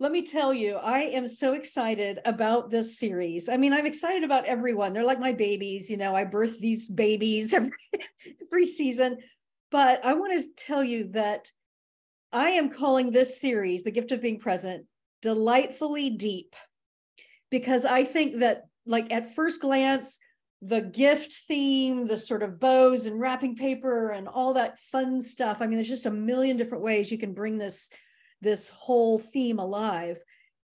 let me tell you, I am so excited about this series. I mean, I'm excited about everyone. They're like my babies. You know, I birth these babies every season. But I want to tell you that I am calling this series, The Gift of Being Present, delightfully deep, because I think that, like, at first glance, the gift theme, the sort of bows and wrapping paper and all that fun stuff. I mean, there's just a million different ways you can bring this whole theme alive.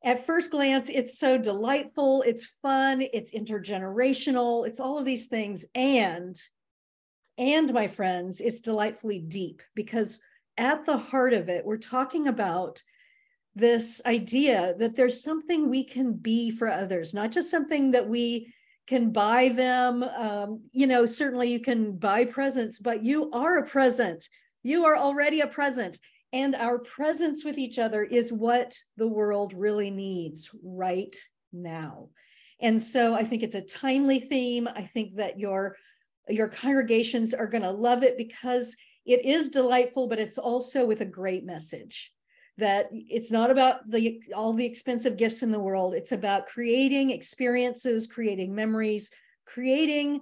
At first glance, it's so delightful, it's fun, it's intergenerational, it's all of these things. And my friends, it's delightfully deep, because at the heart of it, we're talking about this idea that there's something we can be for others, not just something that we can buy them. Certainly you can buy presents, but you are a present. You are already a present. And our presence with each other is what the world really needs right now. And so I think it's a timely theme. I think that your congregations are going to love it, because it is delightful, but it's also with a great message. That it's not about all the expensive gifts in the world. It's about creating experiences, creating memories, creating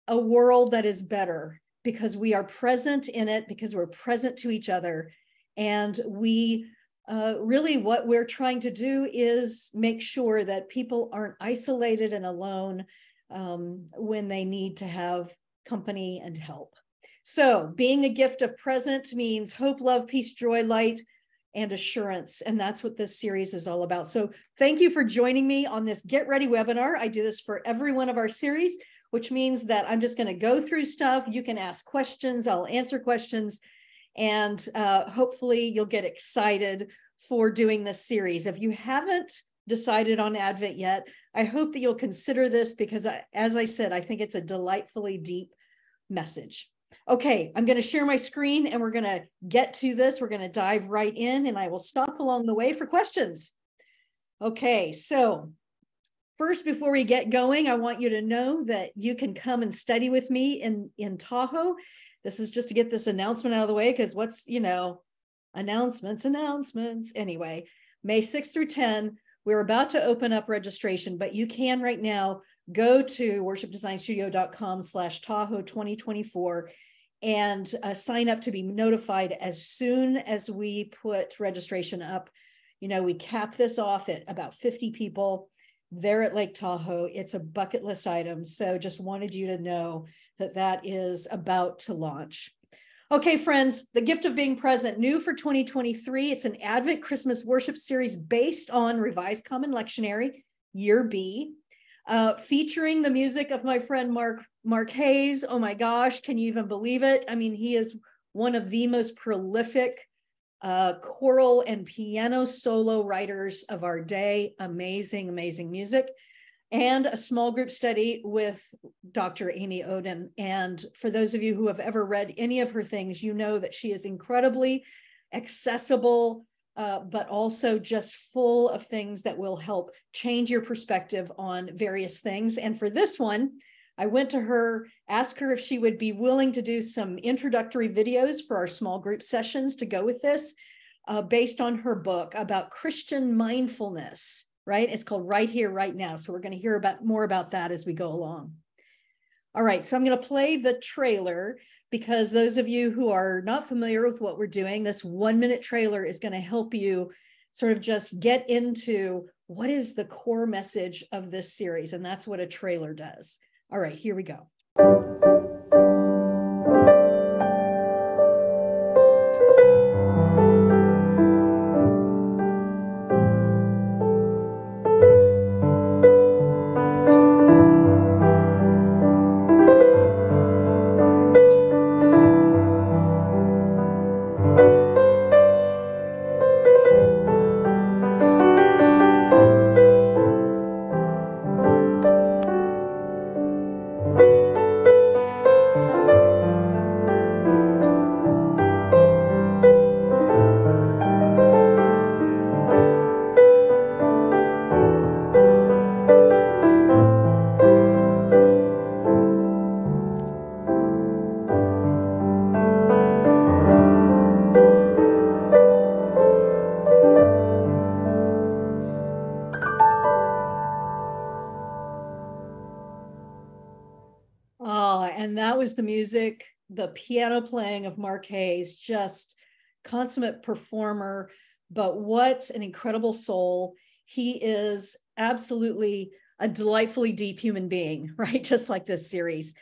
a world that is better, because we are present in it, because we're present to each other. And we really, what we're trying to do is make sure that people aren't isolated and alone when they need to have company and help. So being a gift of present means hope, love, peace, joy, light, and assurance. And that's what this series is all about. So thank you for joining me on this Get Ready webinar. I do this for every one of our series, which means that I'm just going to go through stuff. You can ask questions, I'll answer questions, and hopefully you'll get excited for doing this series. If you haven't decided on Advent yet, I hope that you'll consider this, because as I said, I think it's a delightfully deep message. Okay, I'm going to share my screen and we're going to get to this. We're going to dive right in, and I will stop along the way for questions. Okay, so first, before we get going, I want you to know that you can come and study with me in Tahoe. This is just to get this announcement out of the way, because announcements. Anyway, May 6th through 10, we're about to open up registration, but you can right now go to worshipdesignstudio.com/Tahoe 2024 and sign up to be notified as soon as we put registration up. You know, we cap this off at about 50 people there at Lake Tahoe. It's a bucket list item. So just wanted you to know that that is about to launch. Okay, friends, The Gift of Being Present, new for 2023. It's an Advent Christmas worship series based on Revised Common Lectionary, Year B, featuring the music of my friend Mark Hayes. Oh my gosh, can you even believe it? I mean, he is one of the most prolific choral and piano solo writers of our day. Amazing, amazing music. And a small group study with Dr. Amy Oden. And for those of you who have ever read any of her things, you know that she is incredibly accessible, but also just full of things that will help change your perspective on various things. And for this one, I went to her, asked her if she would be willing to do some introductory videos for our small group sessions to go with this, based on her book about Christian mindfulness. Right? It's called Right Here, Right Now. So we're going to hear more about that as we go along. All right, so I'm going to play the trailer, because those of you who are not familiar with what we're doing, this 1-minute trailer is going to help you sort of just get into what is the core message of this series. And that's what a trailer does. All right, here we go. that was the music, the piano playing of Mark Hayes, just consummate performer, but what an incredible soul. He is absolutely a delightfully deep human being, right? Just like this series.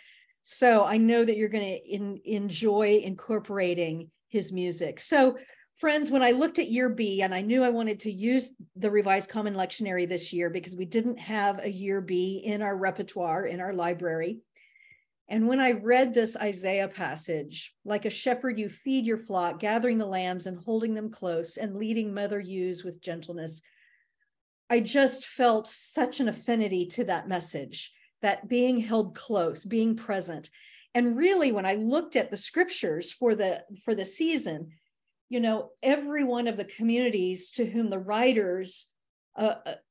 So I know that you're going to enjoy incorporating his music. So friends, when I looked at year B, and I knew I wanted to use the Revised Common Lectionary this year because we didn't have a year B in our repertoire, in our library. And when I read this Isaiah passage, like a shepherd, you feed your flock, gathering the lambs and holding them close and leading mother ewes with gentleness. I just felt such an affinity to that message, that being held close, being present. And really, when I looked at the scriptures for the season, you know, every one of the communities to whom the writers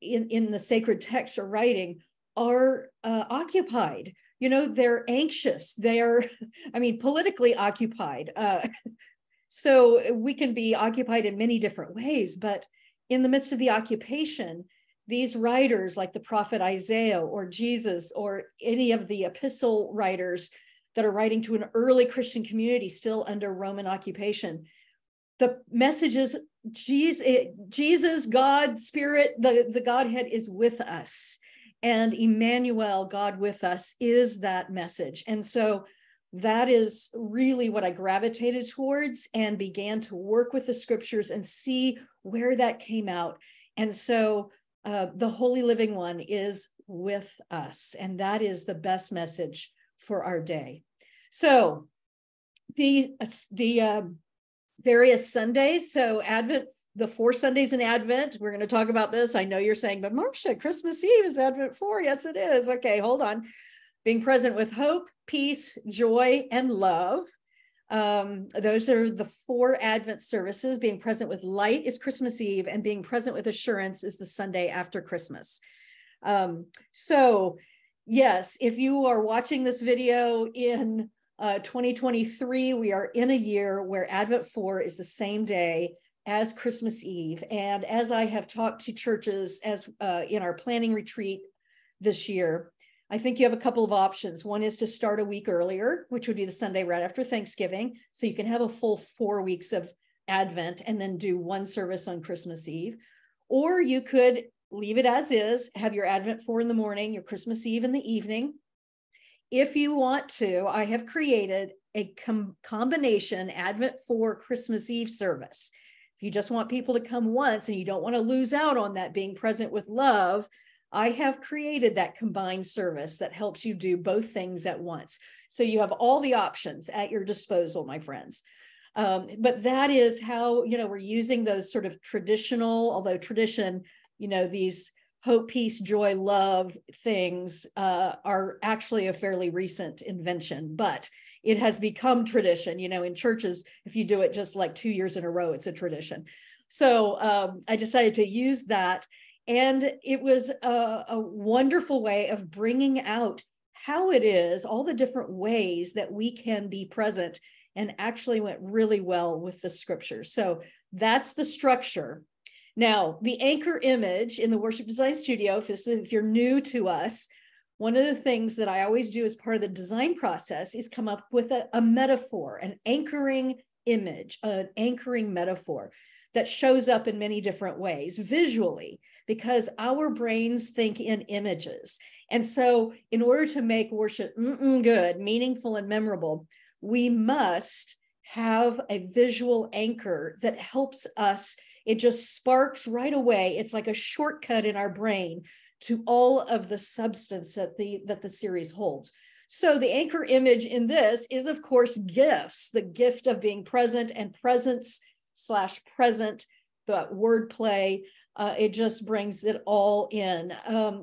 in the sacred texts are writing are occupied. You know, they're anxious. They're, I mean, politically occupied. So we can be occupied in many different ways, but in the midst of the occupation, these writers like the prophet Isaiah or Jesus or any of the epistle writers that are writing to an early Christian community still under Roman occupation, the message is Jesus, God, Spirit, the Godhead is with us. And Emmanuel, God with us, is that message. And so that is really what I gravitated towards and began to work with the scriptures and see where that came out. And so the Holy Living One is with us. And that is the best message for our day. So the various Sundays, so Advent, the 4 Sundays in Advent, we're going to talk about this. I know you're saying, but Marcia, Christmas Eve is Advent 4. Yes, it is. Okay, hold on. Being present with hope, peace, joy, and love. Those are the 4 Advent services. Being present with light is Christmas Eve, and being present with assurance is the Sunday after Christmas. So yes, if you are watching this video in 2023, we are in a year where Advent 4 is the same day as Christmas Eve. And as I have talked to churches as in our planning retreat this year, I think you have a couple of options. One is to start a week earlier, which would be the Sunday right after Thanksgiving. So you can have a full 4 weeks of Advent and then do 1 service on Christmas Eve. Or you could leave it as is, have your Advent 4 in the morning, your Christmas Eve in the evening. If you want to, I have created a combination Advent 4 Christmas Eve service. If you just want people to come once and you don't want to lose out on that being present with love, I have created that combined service that helps you do both things at once. So you have all the options at your disposal, my friends. But that is how, you know, we're using those sort of traditional, although tradition, you know, these hope, peace, joy, love things are actually a fairly recent invention, but it has become tradition. You know, in churches, if you do it just like 2 years in a row, it's a tradition. So I decided to use that. And it was a wonderful way of bringing out how it is, all the different ways that we can be present, and actually went really well with the scriptures. So that's the structure. Now, the anchor image in the Worship Design Studio, if you're new to us, one of the things that I always do as part of the design process is come up with a metaphor, an anchoring image, an anchoring metaphor that shows up in many different ways visually, because our brains think in images. And so in order to make worship good, meaningful, and memorable, we must have a visual anchor that helps us. It just sparks right away. It's like a shortcut in our brain to all of the substance that the series holds. So the anchor image in this is, of course, gifts, the gift of being present and presence/present, the wordplay. It just brings it all in.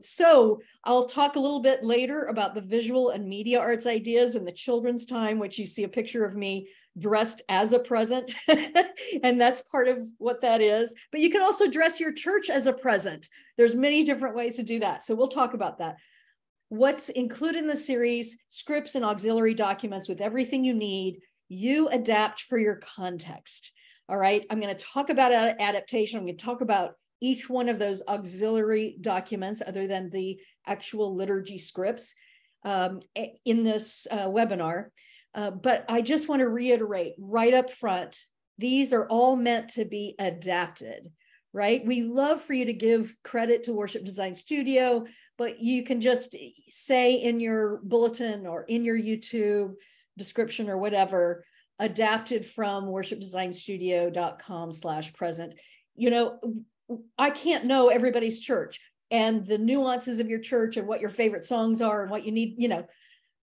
So I'll talk a little bit later about the visual and media arts ideas in the children's time, which you see a picture of me dressed as a present. And that's part of what that is. But you can also dress your church as a present. There's many different ways to do that. So we'll talk about that. What's included in the series: scripts and auxiliary documents with everything you need. You adapt for your context. All right. I'm going to talk about adaptation. I'm going to talk about each one of those auxiliary documents other than the actual liturgy scripts. in this webinar. But I just want to reiterate right up front, these are all meant to be adapted, right? We love for you to give credit to Worship Design Studio, but you can just say in your bulletin or in your YouTube description or whatever, adapted from worshipdesignstudio.com/present. You know, I can't know everybody's church and the nuances of your church and what your favorite songs are and what you need, you know.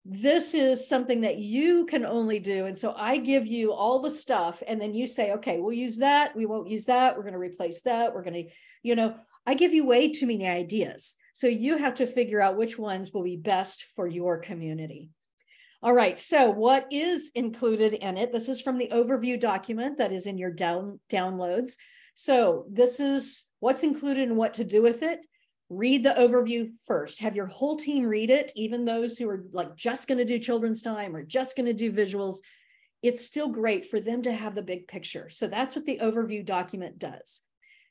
This is something that you can only do. And so I give you all the stuff and then you say, okay, we'll use that. We won't use that. We're going to replace that. We're going to, you know, I give you way too many ideas. So you have to figure out which ones will be best for your community. All right. So what is included in it? This is from the overview document that is in your downloads. So this is what's included and what to do with it. Read the overview first. Have your whole team read it, even those who are like just going to do children's time or just going to do visuals. It's still great for them to have the big picture. So that's what the overview document does.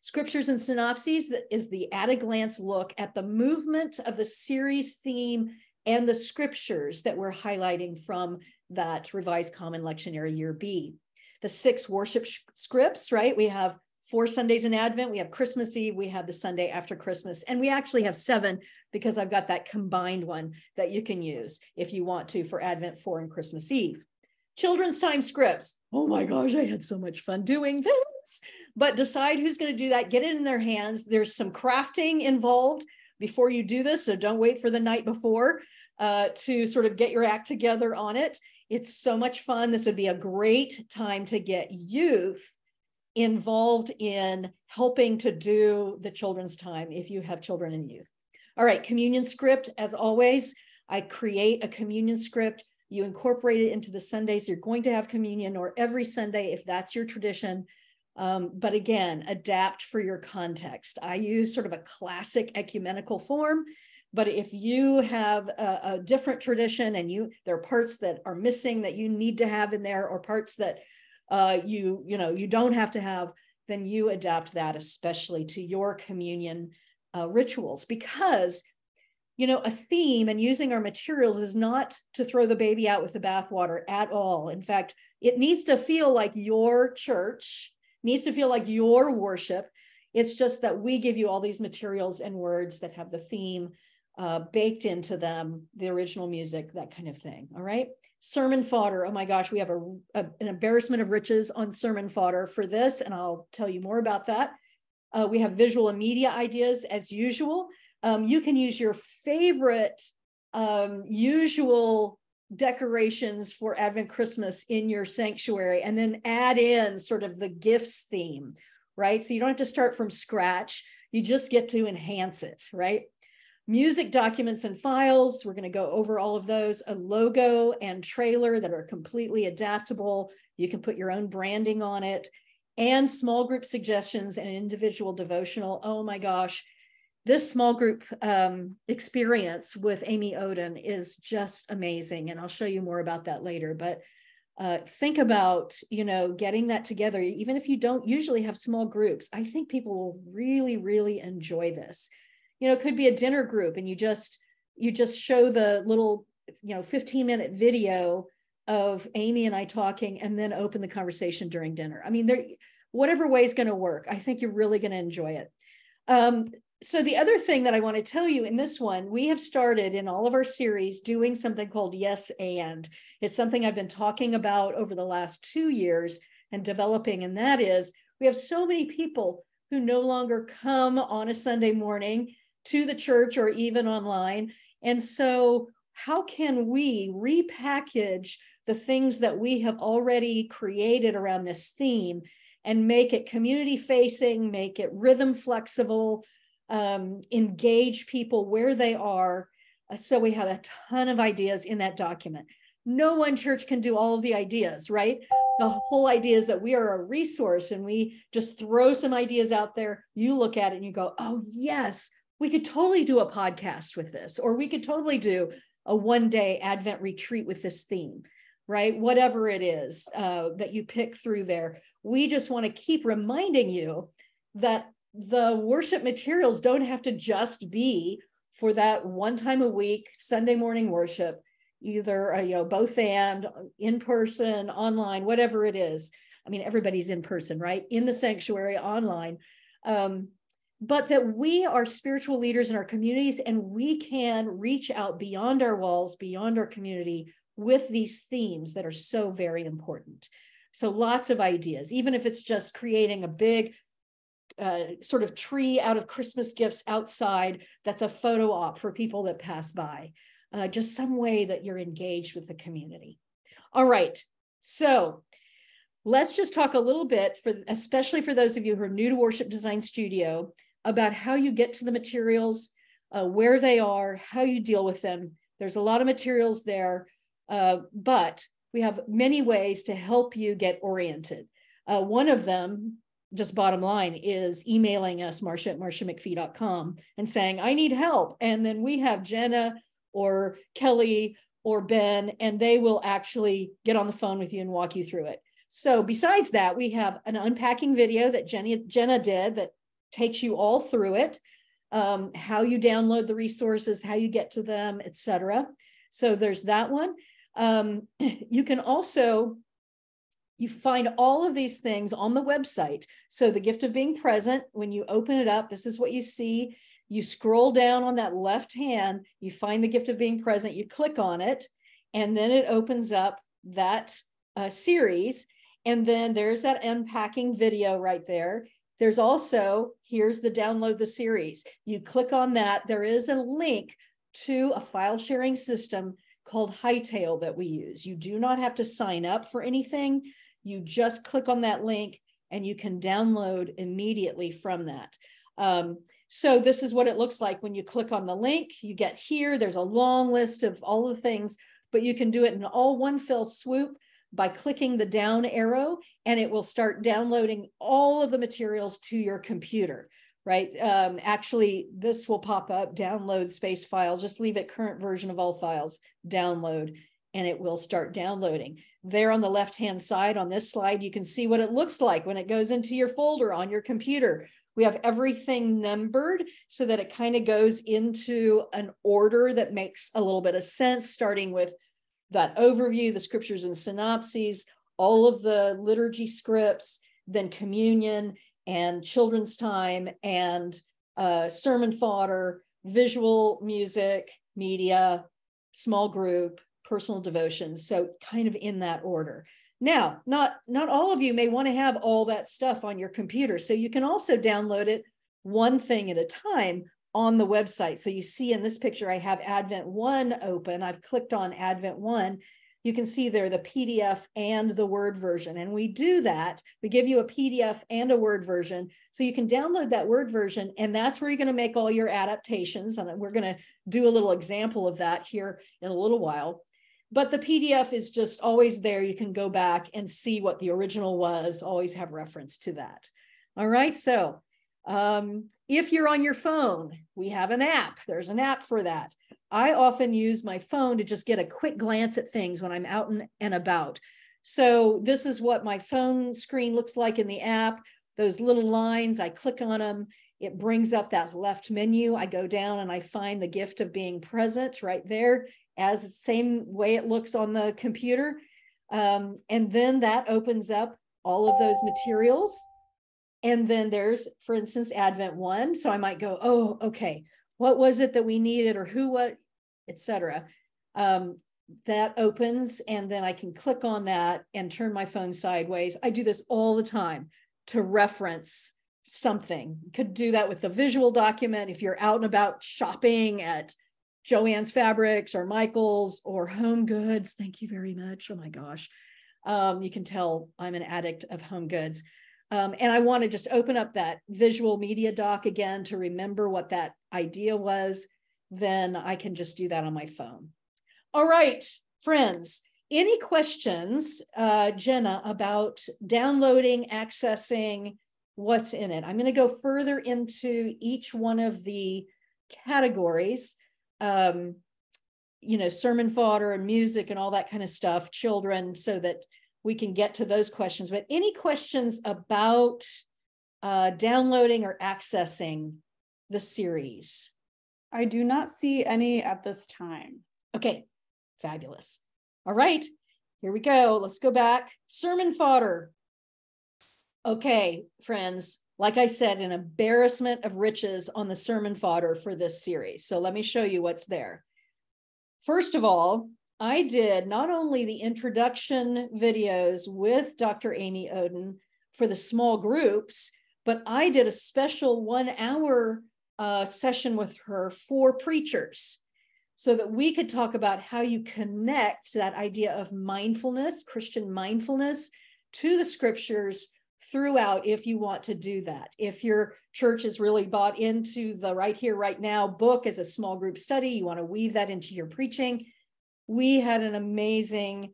Scriptures and Synopses is the at-a-glance look at the movement of the series theme and the scriptures that we're highlighting from that Revised Common Lectionary Year B. The 6 worship scripts, right? We have 4 Sundays in Advent, we have Christmas Eve, we have the Sunday after Christmas, and we actually have 7 because I've got that combined one that you can use if you want to for Advent 4 and Christmas Eve. Children's time scripts. Oh my gosh, I had so much fun doing this. But decide who's going to do that, get it in their hands. There's some crafting involved before you do this, so don't wait for the night before to sort of get your act together on it. It's so much fun. This would be a great time to get youth involved in helping to do the children's time if you have children and youth. All right, communion script, as always, I create a communion script. You incorporate it into the Sundays you're going to have communion, or every Sunday if that's your tradition. But again, adapt for your context. I use sort of a classic ecumenical form, but if you have a different tradition and there are parts that are missing that you need to have in there, or parts that you don't have to have, then you adapt that, especially to your communion rituals, because, you know, a theme and using our materials is not to throw the baby out with the bathwater at all. In fact, it needs to feel like your church, needs to feel like your worship. It's just that we give you all these materials and words that have the theme baked into them, the original music, that kind of thing. All right. Sermon fodder. Oh my gosh, we have an embarrassment of riches on sermon fodder for this, and I'll tell you more about that. We have visual and media ideas as usual. You can use your favorite usual decorations for Advent Christmas in your sanctuary and then add in sort of the gifts theme, right? So you don't have to start from scratch. You just get to enhance it, right? Music documents and files, we're going to go over all of those. A logo and trailer that are completely adaptable. You can put your own branding on it. And small group suggestions and individual devotional. Oh my gosh, this small group experience with Amy Oden is just amazing. And I'll show you more about that later. But think about, you know, getting that together. Even if you don't usually have small groups, I think people will really, really enjoy this. You know, it could be a dinner group and you just show the little, 15-minute video of Amy and I talking and then open the conversation during dinner. I mean, whatever way is going to work, I think you're really going to enjoy it. So the other thing that I want to tell you in this one, we have started in all of our series doing something called Yes and. It's something I've been talking about over the last 2 years and developing, and that is we have so many people who no longer come on a Sunday morning to the church or even online. And so how can we repackage the things that we have already created around this theme and make it community facing, make it rhythm flexible, engage people where they are? So we have a ton of ideas in that document. No one church can do all of the ideas, right? The whole idea is that we are a resource and we just throw some ideas out there. You look at it and you go, oh yes, we could totally do a podcast with this, or we could totally do a one-day Advent retreat with this theme, right? Whatever it is that you pick through there. We just want to keep reminding you that the worship materials don't have to just be for that one time a week, Sunday morning worship, either, both and in person, online, whatever it is. I mean, everybody's in person, right? In the sanctuary, online. But that we are spiritual leaders in our communities, and we can reach out beyond our walls, beyond our community, with these themes that are so very important. So lots of ideas, even if it's just creating a big sort of tree out of Christmas gifts outside, that's a photo op for people that pass by. Just some way that you're engaged with the community. All right, so let's just talk a little bit, especially for those of you who are new to Worship Design Studio, about how you get to the materials, where they are, how you deal with them. There's a lot of materials there, but we have many ways to help you get oriented. One of them, just bottom line, is emailing us, Marcia at marciamcfee.com, and saying, I need help. And then we have Jenna or Kelly or Ben, and they will actually get on the phone with you and walk you through it. So besides that, we have an unpacking video that Jenna did that takes you all through it, how you download the resources, how you get to them, etc. So there's that one. You can also, you find all of these things on the website. So the gift of being present, when you open it up, this is what you see. You scroll down on that left hand, you find the gift of being present, you click on it, and then it opens up that series. And then there's that unpacking video right there. There's also, here's the download the series. You click on that. There is a link to a file sharing system called Hightail that we use. You do not have to sign up for anything. You just click on that link and you can download immediately from that. So this is what it looks like when you click on the link. You get here, there's a long list of all the things, but you can do it in all one fell swoop by clicking the down arrow, and it will start downloading all of the materials to your computer, right? Actually, this will pop up, download space files, just leave it current version of all files, download, and it will start downloading. There on the left-hand side on this slide, you can see what it looks like when it goes into your folder on your computer. We have everything numbered so that it kind of goes into an order that makes a little bit of sense, starting with that overview, the scriptures and synopses, all of the liturgy scripts, then communion and children's time and sermon fodder, visual music, media, small group, personal devotions. So kind of in that order. Now, not all of you may want to have all that stuff on your computer. So you can also download it one thing at a time on the website. So you see in this picture, I have Advent 1 open. I've clicked on Advent 1. You can see there the PDF and the Word version. And we do that. We give you a PDF and a Word version. So you can download that Word version, and that's where you're going to make all your adaptations. And we're going to do a little example of that here in a little while. But the PDF is just always there. You can go back and see what the original was, always have reference to that. All right, so if you're on your phone, we have an app. There's an app for that. I often use my phone to just get a quick glance at things when I'm out and about. So this is what my phone screen looks like in the app. Those little lines, I click on them. It brings up that left menu. I go down and I find the gift of being present right there, as the same way it looks on the computer. And then that opens up all of those materials. And then there's, for instance, Advent 1. So I might go, oh, okay, what was it that we needed, or who, what, etc. That opens, and then I can click on that and turn my phone sideways. I do this all the time to reference something. You could do that with the visual document if you're out and about shopping at Joann's Fabrics or Michael's or Home Goods. Thank you very much. Oh my gosh. You can tell I'm an addict of home goods. And I want to just open up that visual media doc again to remember what that idea was. Then I can just do that on my phone. All right, friends, any questions, Jenna, about downloading, accessing, what's in it? I'm going to go further into each one of the categories, sermon fodder and music and all that kind of stuff, children, so that we can get to those questions. But any questions about downloading or accessing the series? I do not see any at this time. Okay, fabulous. All right, here we go. Let's go back. Sermon fodder. Okay, friends, like I said, an embarrassment of riches on the sermon fodder for this series. So let me show you what's there. First of all, I did not only the introduction videos with Dr. Amy Oden for the small groups, but I did a special 1 hour session with her for preachers so that we could talk about how you connect that idea of mindfulness, Christian mindfulness, to the scriptures throughout if you want to do that. If your church is really bought into the Right Here, Right Now book as a small group study, you want to weave that into your preaching. We had an amazing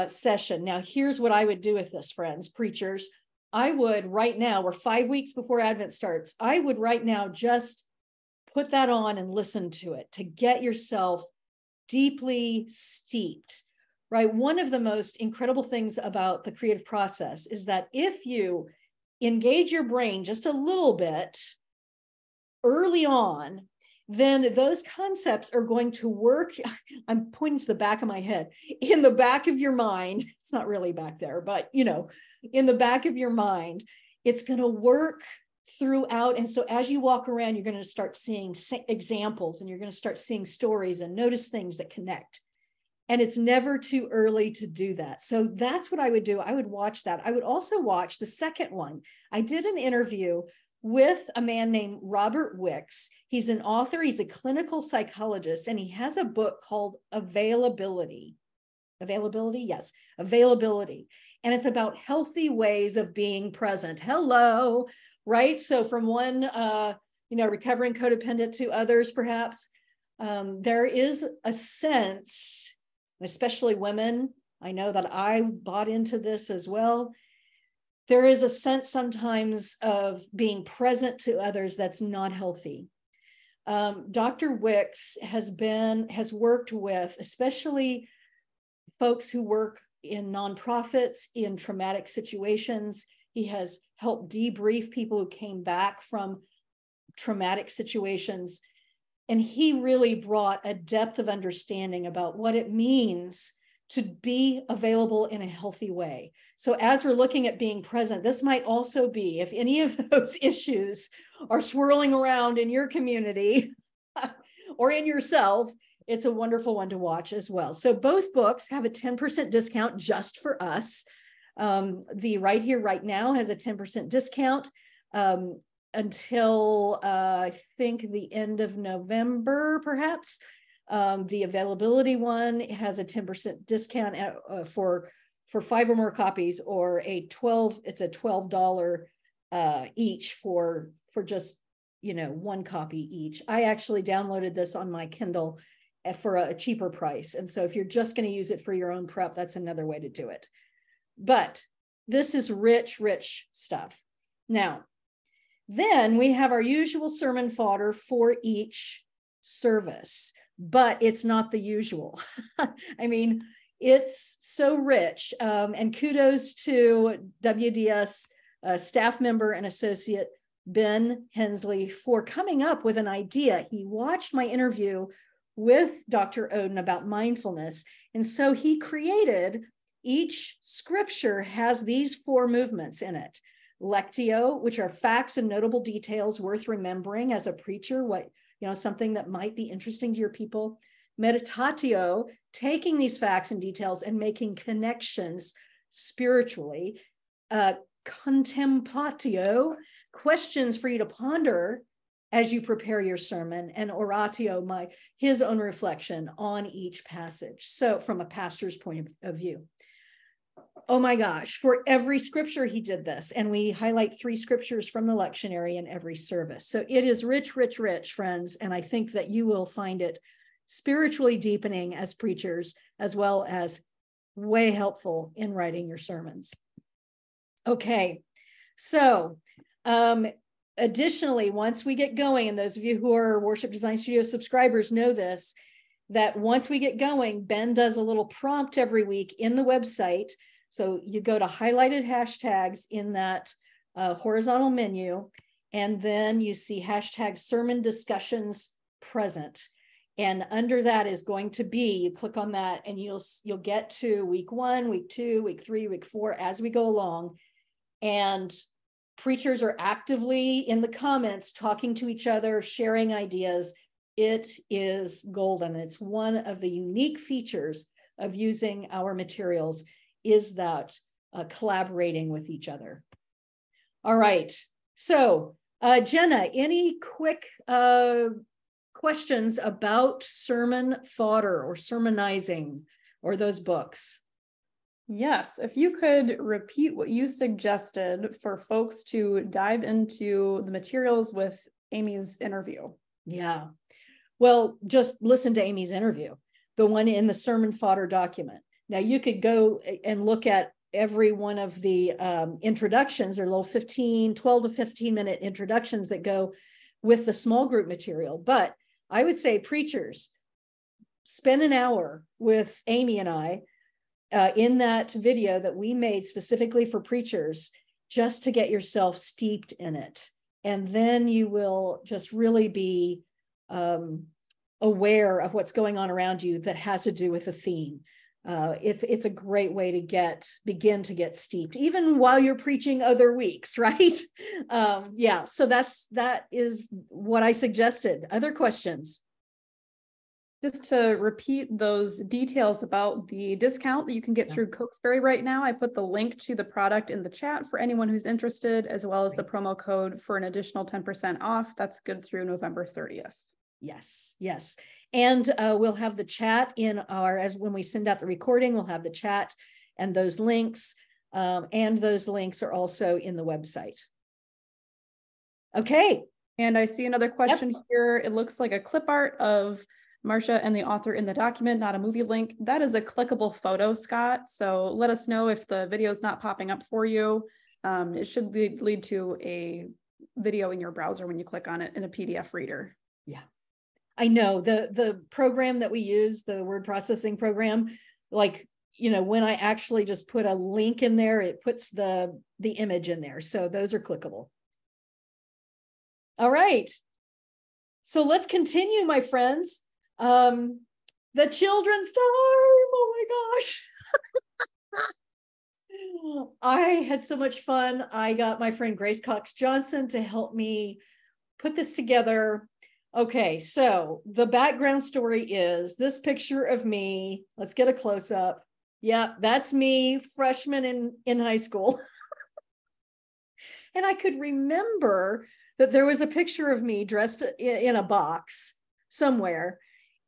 session. Now, here's what I would do with this, friends, preachers. I would right now, we're 5 weeks before Advent starts, I would right now just put that on and listen to it to get yourself deeply steeped. Right? One of the most incredible things about the creative process is that if you engage your brain just a little bit early on, then those concepts are going to work. I'm pointing to the back of my head. In the back of your mind, it's not really back there, but in the back of your mind, it's going to work throughout. And so as you walk around, you're going to start seeing examples and you're going to start seeing stories and notice things that connect. And it's never too early to do that. So that's what I would do. I would watch that. I would also watch the second one. I did an interview with a man named Robert Wicks. He's an author. He's a clinical psychologist, and he has a book called Availability. Availability? Yes, Availability. And it's about healthy ways of being present. Hello, right? So from one, recovering codependent to others, perhaps, there is a sense, especially women, I know that I bought into this as well. There is a sense sometimes of being present to others that's not healthy. Dr. Wicks has worked with, especially folks who work in nonprofits, in traumatic situations. He has helped debrief people who came back from traumatic situations. And he really brought a depth of understanding about what it means to be available in a healthy way. So as we're looking at being present, this might also be, if any of those issues are swirling around in your community or in yourself, it's a wonderful one to watch as well. So both books have a 10% discount just for us. The Right Here, Right Now has a 10% discount until I think the end of November, perhaps. The Availability one has a 10% discount for 5 or more copies, or it's a $12 each for just one copy each. I actually downloaded this on my Kindle for a cheaper price. And so if you're just going to use it for your own prep, that's another way to do it. But this is rich, rich stuff. Now, then we have our usual sermon fodder for each service, but it's not the usual. I mean, it's so rich. And kudos to WDS staff member and associate Ben Hensley for coming up with an idea. He watched my interview with Dr. Oden about mindfulness. And so he created, each scripture has these 4 movements in it. Lectio, which are facts and notable details worth remembering as a preacher, something that might be interesting to your people. Meditatio, taking these facts and details and making connections spiritually. Contemplatio, questions for you to ponder as you prepare your sermon. And oratio, his own reflection on each passage. So from a pastor's point of view. Oh my gosh, for every scripture he did this. And we highlight 3 scriptures from the lectionary in every service. So it is rich, rich, rich, friends. And I think that you will find it spiritually deepening as preachers, as well as way helpful in writing your sermons. Okay, so additionally, once we get going, and those of you who are Worship Design Studio subscribers know this, that once we get going, Ben does a little prompt every week in the website. So you go to highlighted hashtags in that horizontal menu, and then you see hashtag sermon discussions present. And under that is going to be, you click on that and you'll get to week 1, week 2, week 3, week 4, as we go along. And preachers are actively in the comments, talking to each other, sharing ideas. It is golden. It's one of the unique features of using our materials, is that collaborating with each other. All right. So Jenna, any quick questions about sermon fodder or sermonizing or those books? Yes, if you could repeat what you suggested for folks to dive into the materials with Amy's interview. Yeah. Well, just listen to Amy's interview, the one in the sermon fodder document. Now you could go and look at every one of the introductions. They're little 12 to 15 minute introductions that go with the small group material. But I would say preachers, spend an hour with Amy and I in that video that we made specifically for preachers, just to get yourself steeped in it. And then you will just really be aware of what's going on around you that has to do with the theme. It's a great way to begin to get steeped, even while you're preaching other weeks, right? Yeah, so that is what I suggested. Other questions? Just to repeat those details about the discount that you can get through Cokesbury right now, I put the link to the product in the chat for anyone who's interested, as well as the promo code for an additional 10% off. That's good through November 30th. Yes, yes. And we'll have the chat when we send out the recording, we'll have the chat and those links. And those links are also in the website. Okay. And I see another question here. It looks like a clip art of Marcia and the author in the document, not a movie link. That is a clickable photo, Scott. So let us know if the video is not popping up for you. It should lead to a video in your browser when you click on it in a PDF reader. Yeah. I know the program that we use, the word processing program, like, when I actually just put a link in there, it puts the image in there. So those are clickable. All right. So let's continue, my friends. The children's time. Oh my gosh. I had so much fun. I got my friend Grace Cox Johnson to help me put this together. Okay, so the background story is this picture of me. Let's get a close up. Yeah, that's me, freshman in high school. And I could remember that there was a picture of me dressed in a box somewhere,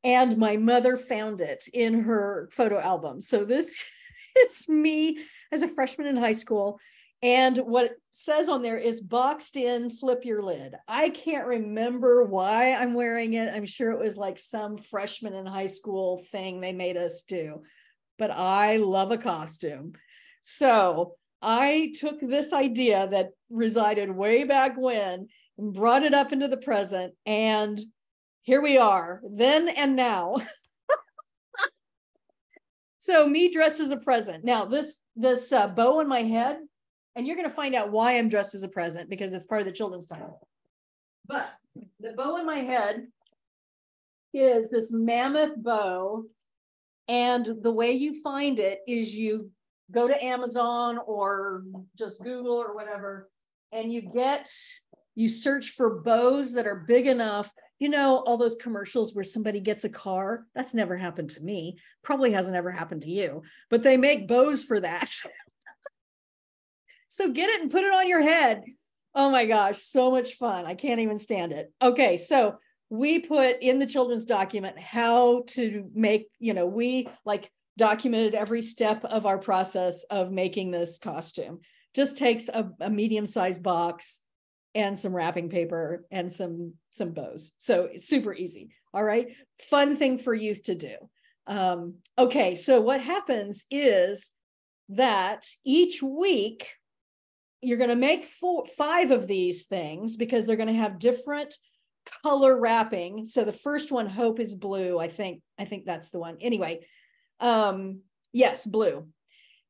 and my mother found it in her photo album. So this is me as a freshman in high school. And what it says on there is boxed in, flip your lid. I can't remember why I'm wearing it. I'm sure it was like some freshman in high school thing they made us do, but I love a costume. So I took this idea that resided way back when and brought it up into the present. And here we are, then and now. So me dressed as a present. Now this bow on my head, and you're going to find out why I'm dressed as a present, because it's part of the children's time. But the bow in my head is this mammoth bow. And the way you find it is you go to Amazon or just Google or whatever, and you search for bows that are big enough. All those commercials where somebody gets a car. That's never happened to me. Probably hasn't ever happened to you, but they make bows for that. So get it and put it on your head. Oh my gosh, so much fun. I can't even stand it. Okay, so we put in the children's document how to make, we documented every step of our process of making this costume. Just takes a medium-sized box and some wrapping paper and some bows. So it's super easy. All right. Fun thing for youth to do. Okay. So what happens is that each week you're going to make 5 of these things, because they're going to have different color wrapping. So the first one, Hope, is blue. I think that's the one. Anyway. Yes, blue.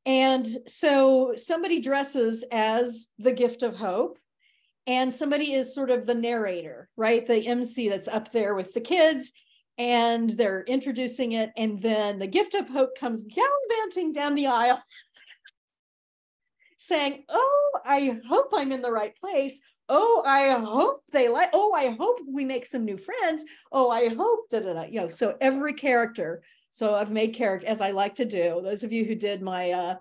And so somebody dresses as the gift of hope. and somebody is sort of the narrator, right? The MC that's up there with the kids, and they're introducing it. And then the gift of hope comes gallivanting down the aisle saying, oh, I hope I'm in the right place. Oh, I hope they like, oh, I hope we make some new friends. Oh, I hope, da, da, da. You know, so every character. So I've made character, as I like to do. Those of you who did my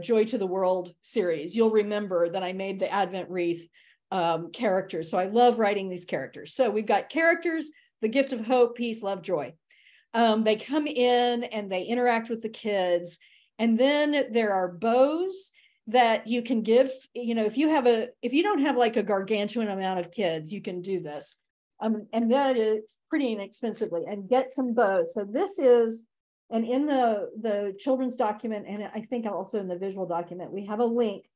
Joy to the World series, you'll remember that I made the Advent wreath characters. So I love writing these characters. So we've got characters, the gift of hope, peace, love, joy. They come in and they interact with the kids. And then there are bows that you can give, you know, if you don't have like a gargantuan amount of kids, you can do this. And that is pretty inexpensively, and get some bows. So this is, and in the children's document, and I think also in the visual document, we have a link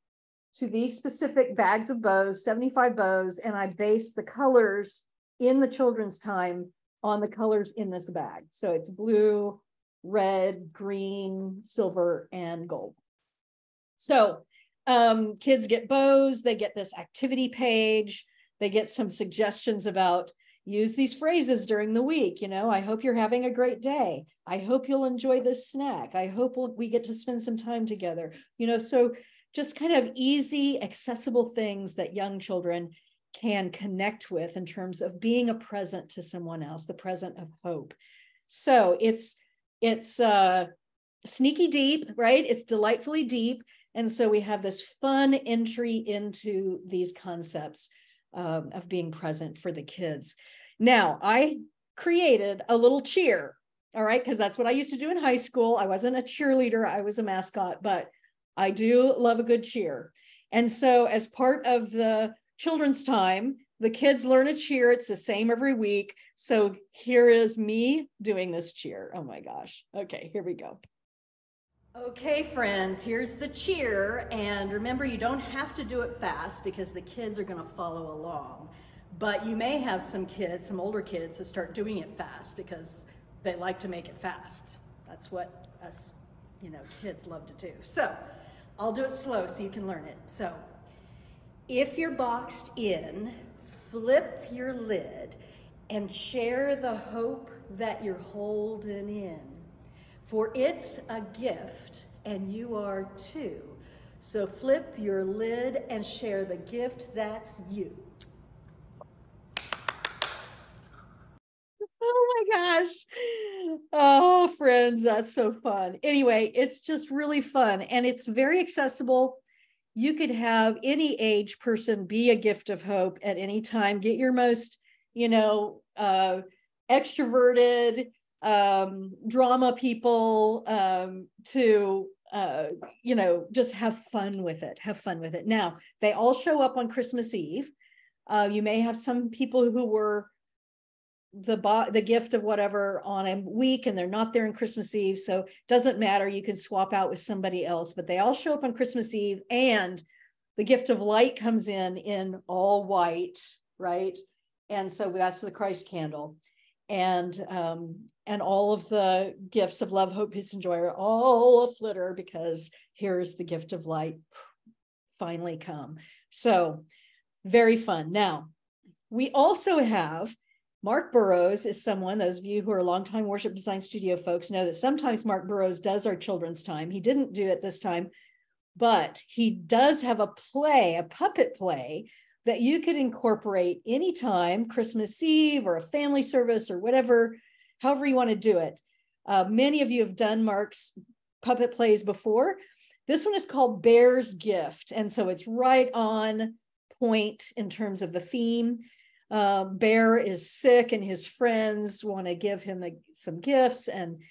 to these specific bags of bows, 75 bows, and I based the colors in the children's time on the colors in this bag. So it's blue, red, green, silver, and gold. So kids get bows, they get this activity page, they get some suggestions about use these phrases during the week. You know, I hope you're having a great day. I hope you'll enjoy this snack. I hope we get to spend some time together. You know, so just kind of easy, accessible things that young children can connect with in terms of being a present to someone else, the present of hope. So it's sneaky deep, right? It's delightfully deep. And so we have this fun entry into these concepts of being present for the kids. Now, I created a little cheer, all right, because that's what I used to do in high school. I wasn't a cheerleader, I was a mascot, but I do love a good cheer. And so as part of the children's time, the kids learn a cheer. It's the same every week. So here is me doing this cheer. Oh my gosh. Okay, here we go. Okay, friends, here's the cheer. And remember, you don't have to do it fast because the kids are going to follow along. But you may have some kids, some older kids, that start doing it fast because they like to make it fast. That's what us, you know, kids love to do. So I'll do it slow so you can learn it. So if you're boxed in, flip your lid and share the hope that you're holding in. For it's a gift, and you are too. So flip your lid and share the gift that's you. Oh my gosh. Oh, friends, that's so fun. Anyway, it's just really fun, and it's very accessible. You could have any age person be a gift of hope at any time. Get your most, you know, extroverted, drama people to you know, just have fun with it. Now, they all show up on Christmas Eve. You may have some people who were the gift of whatever on a week and they're not there on Christmas Eve, so it doesn't matter, you can swap out with somebody else, but they all show up on Christmas Eve. And the gift of light comes in all white, right? And so that's the Christ candle. And all of the gifts of love, hope, peace, and joy are all a flitter because here's the gift of light finally come. So very fun. Now, we also have Mark Burrows is someone, those of you who are longtime Worship Design Studio folks know that sometimes Mark Burrows does our children's time. He didn't do it this time, but he does have a play, a puppet play, that you could incorporate anytime, Christmas Eve or a family service or whatever, however you want to do it. Many of you have done Mark's puppet plays before. This one is called Bear's Gift. And so it's right on point in terms of the theme. Bear is sick and his friends want to give him some gifts. And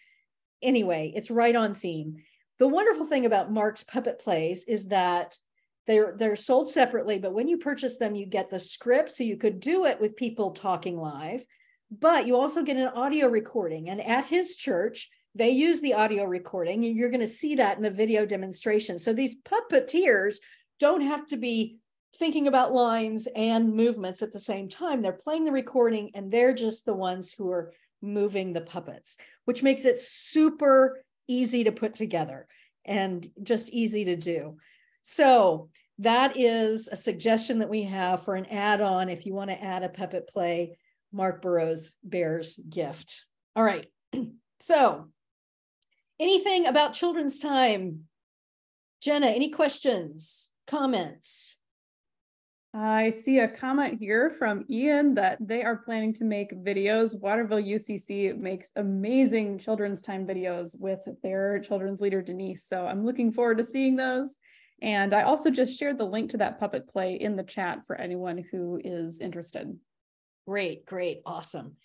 anyway, it's right on theme. The wonderful thing about Mark's puppet plays is that they're sold separately, but when you purchase them, you get the script. So you could do it with people talking live, but you also get an audio recording. And at his church, they use the audio recording. And you're going to see that in the video demonstration. So these puppeteers don't have to be thinking about lines and movements at the same time. They're playing the recording and they're just the ones who are moving the puppets, which makes it super easy to put together and just easy to do. So that is a suggestion that we have for an add-on if you want to add a puppet play, Mark Burroughs Bear's Gift. All right. So anything about children's time? Jenna, any questions, comments? I see a comment here from Ian that they are planning to make videos. Waterville UCC makes amazing children's time videos with their children's leader, Denise. So I'm looking forward to seeing those. And I also just shared the link to that puppet play in the chat for anyone who is interested. Great, great, awesome.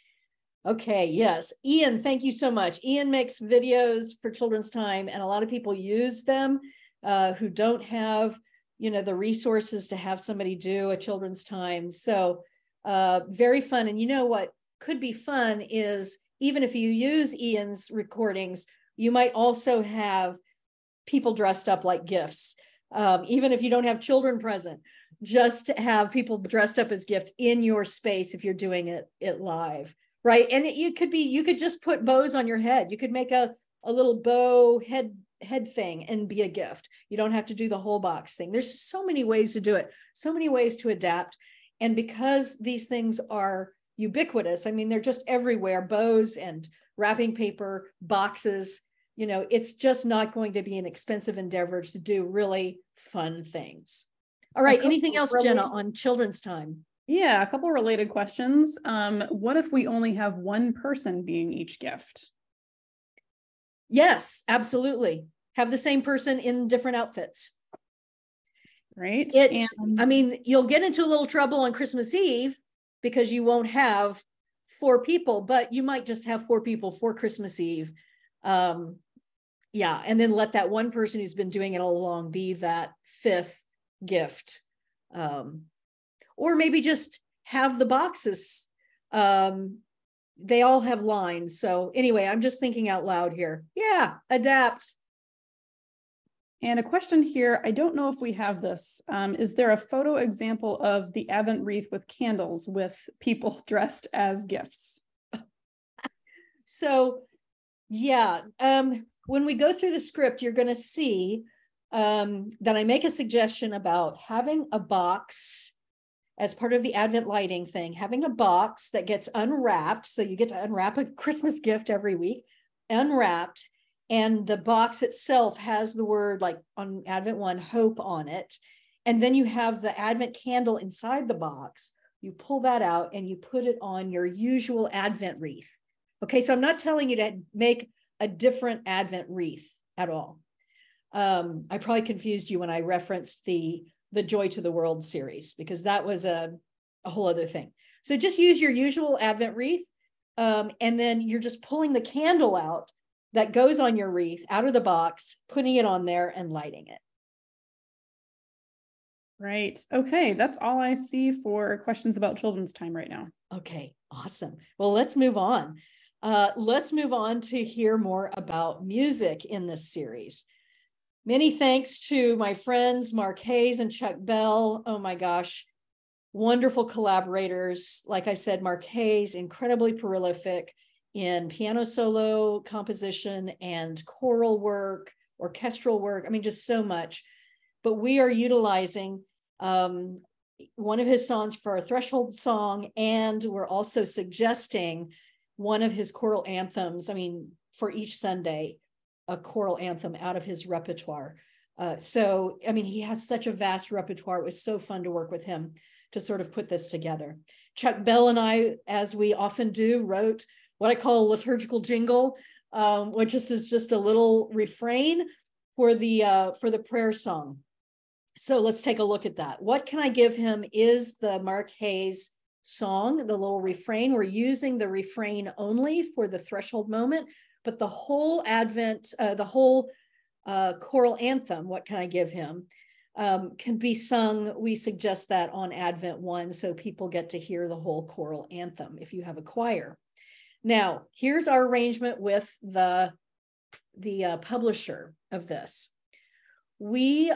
Okay, yes. Ian, thank you so much. Ian makes videos for children's time, and a lot of people use them who don't have the resources to have somebody do a children's time. So very fun. And you know what could be fun is, even if you use Ian's recordings, you might also have people dressed up like gifts. Even if you don't have children present, just to have people dressed up as gifts in your space if you're doing it live, right? And you could just put bows on your head. You could make a little bow head thing and be a gift. You don't have to do the whole box thing. There's so many ways to do it, so many ways to adapt. And because these things are ubiquitous, I mean, they're just everywhere, bows and wrapping paper, boxes, it's just not going to be an expensive endeavor to do really fun things. All right, anything else, Jenna, on children's time? Yeah, a couple related questions. What if we only have one person being each gift? Yes, absolutely. Have the same person in different outfits. Right. I mean, you'll get into a little trouble on Christmas Eve because you won't have 4 people, but you might just have 4 people for Christmas Eve. Yeah, and then let that one person who's been doing it all along be that 5th gift. Or maybe just have the boxes. They all have lines. So anyway, I'm just thinking out loud here. Yeah, adapt. And a question here, I don't know if we have this. Is there a photo example of the Advent wreath with candles with people dressed as gifts? So yeah, when we go through the script, you're going to see that I make a suggestion about having a box as part of the Advent lighting thing, having a box that gets unwrapped. So you get to unwrap a Christmas gift every week, unwrapped. And the box itself has the word, like on Advent 1, hope on it. And then you have the Advent candle inside the box. You pull that out and you put it on your usual Advent wreath. Okay, so I'm not telling you to make a different Advent wreath at all. I probably confused you when I referenced the Joy to the World series, because that was a whole other thing. So just use your usual Advent wreath, and then you're just pulling the candle out that goes on your wreath out of the box, putting it on there and lighting it. Right. Okay, that's all I see for questions about children's time right now. Okay, awesome. Well, let's move on. Let's move on to hear more about music in this series. Many thanks to my friends, Mark Hayes and Chuck Bell. Oh my gosh, wonderful collaborators. Like I said, Mark Hayes, incredibly prolific in piano solo composition and choral work, orchestral work. I mean, just so much. But we are utilizing one of his songs for our Threshold song, and we're also suggesting one of his choral anthems. I mean, for each Sunday, a choral anthem out of his repertoire. So, I mean, he has such a vast repertoire. It was so fun to work with him to sort of put this together. Chuck Bell and I, as we often do, wrote what I call a liturgical jingle, which is just a little refrain for the prayer song. So let's take a look at that. What Can I Give Him is the Mark Hayes song, the little refrain. We're using the refrain only for the threshold moment, but the whole Advent, the whole choral anthem, What Can I Give Him, can be sung. We suggest that on Advent 1, so people get to hear the whole choral anthem if you have a choir. Now, here's our arrangement with the publisher of this. We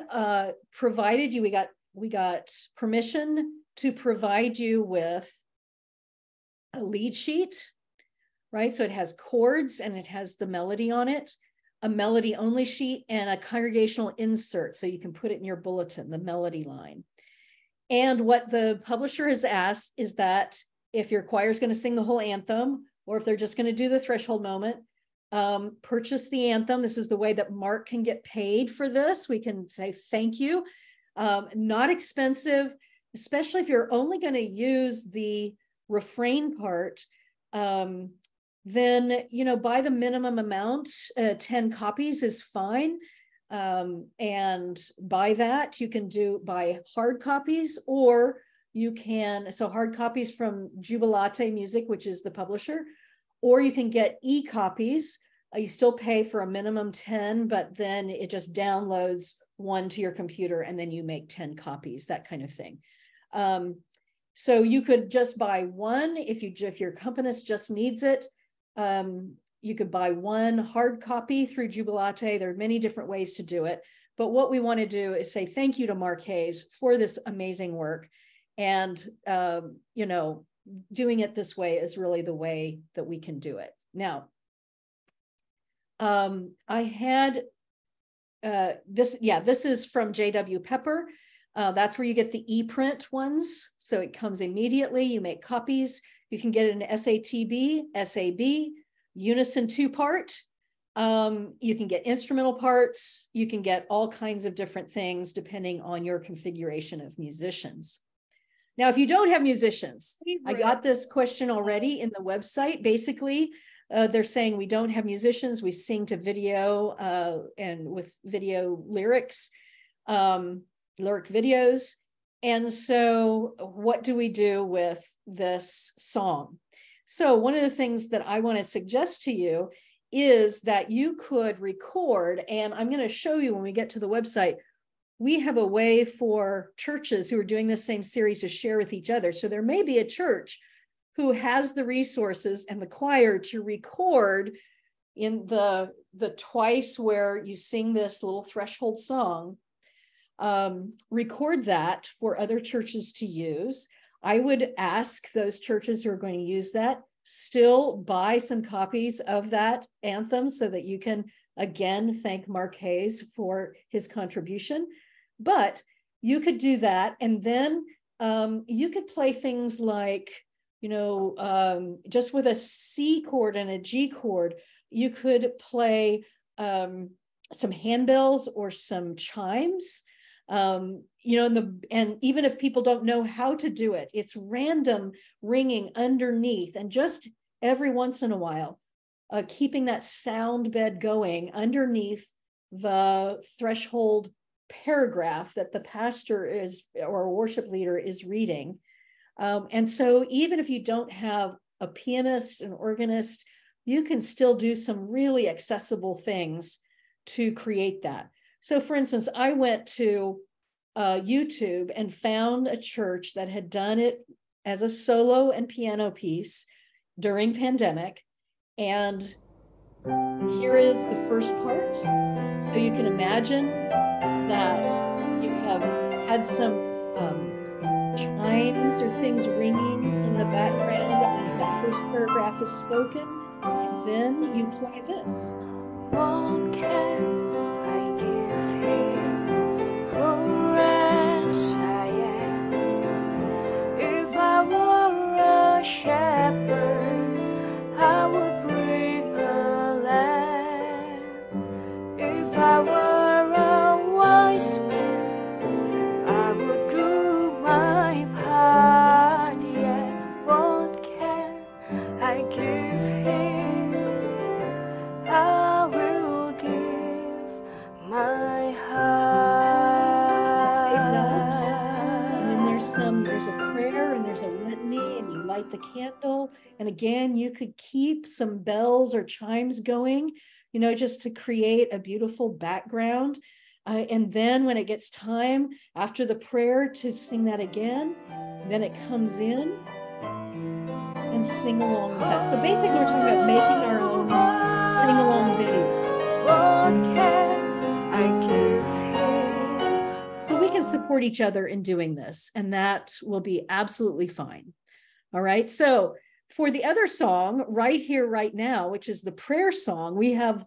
provided you, we got permission to provide you with a lead sheet, right? So it has chords and it has the melody on it. a melody only sheet, and a congregational insert. So you can put it in your bulletin, the melody line. And what the publisher has asked is that if your choir is going to sing the whole anthem, or if they're just going to do the threshold moment, purchase the anthem. This is the way that Mark can get paid for this. We can say thank you. Not expensive, especially if you're only going to use the refrain part. Then, you know, buy the minimum amount. 10 copies is fine. And by that, you can buy hard copies, or you can, so hard copies from Jubilate Music, which is the publisher, or you can get e-copies. You still pay for a minimum 10, but then it just downloads one to your computer and then you make 10 copies, that kind of thing. So you could just buy one if your accompanist just needs it. You could buy one hard copy through Jubilate. There are many different ways to do it. But what we want to do is say thank you to Mark Hayes for this amazing work. And, you know, doing it this way is really the way that we can do it. Now, I had this is from J.W. Pepper. That's where you get the e-print ones. So it comes immediately. You make copies. You can get it in SATB, SAB, unison 2-part. You can get instrumental parts. You can get all kinds of different things depending on your configuration of musicians. Now, if you don't have musicians, I got this question already in the website. Basically, they're saying we don't have musicians. We sing to video and with video lyrics, lyric videos. And so what do we do with this song? So one of the things that I want to suggest to you is that you could record, and I'm going to show you when we get to the website, we have a way for churches who are doing the same series to share with each other. So there may be a church who has the resources and the choir to record in the twice where you sing this little threshold song, record that for other churches to use. I would ask those churches who are going to use that still buy some copies of that anthem so that you can again thank Mark Hayes for his contribution. But you could do that, and then you could play things like, you know, just with a C chord and a G chord, you could play some handbells or some chimes. You know, and even if people don't know how to do it, it's random ringing underneath, and just every once in a while, keeping that sound bed going underneath the threshold paragraph that the pastor is or a worship leader is reading. And so even if you don't have a pianist, an organist, you can still do some really accessible things to create that. So for instance, I went to YouTube and found a church that had done it as a solo and piano piece during pandemic. And here is the first part. So you can imagine that you have had some chimes or things ringing in the background as that first paragraph is spoken, and then you play this. What can I give him for as I am? If I were a shepherd, I would bring a lamb. If I were a wise man, I would do my part. Yet what can I give him? I will give my heart. And then there's a prayer and there's a litany, and you light the candle. And again, you could keep some bells or chimes going, you know, just to create a beautiful background. And then when it gets time after the prayer to sing that again, then it comes in and sing along with that. So basically we're talking about making our own sing-along videos. What can I give him? So we can support each other in doing this, and that will be absolutely fine. All right. So for the other song, Right Here, Right Now, which is the prayer song, we have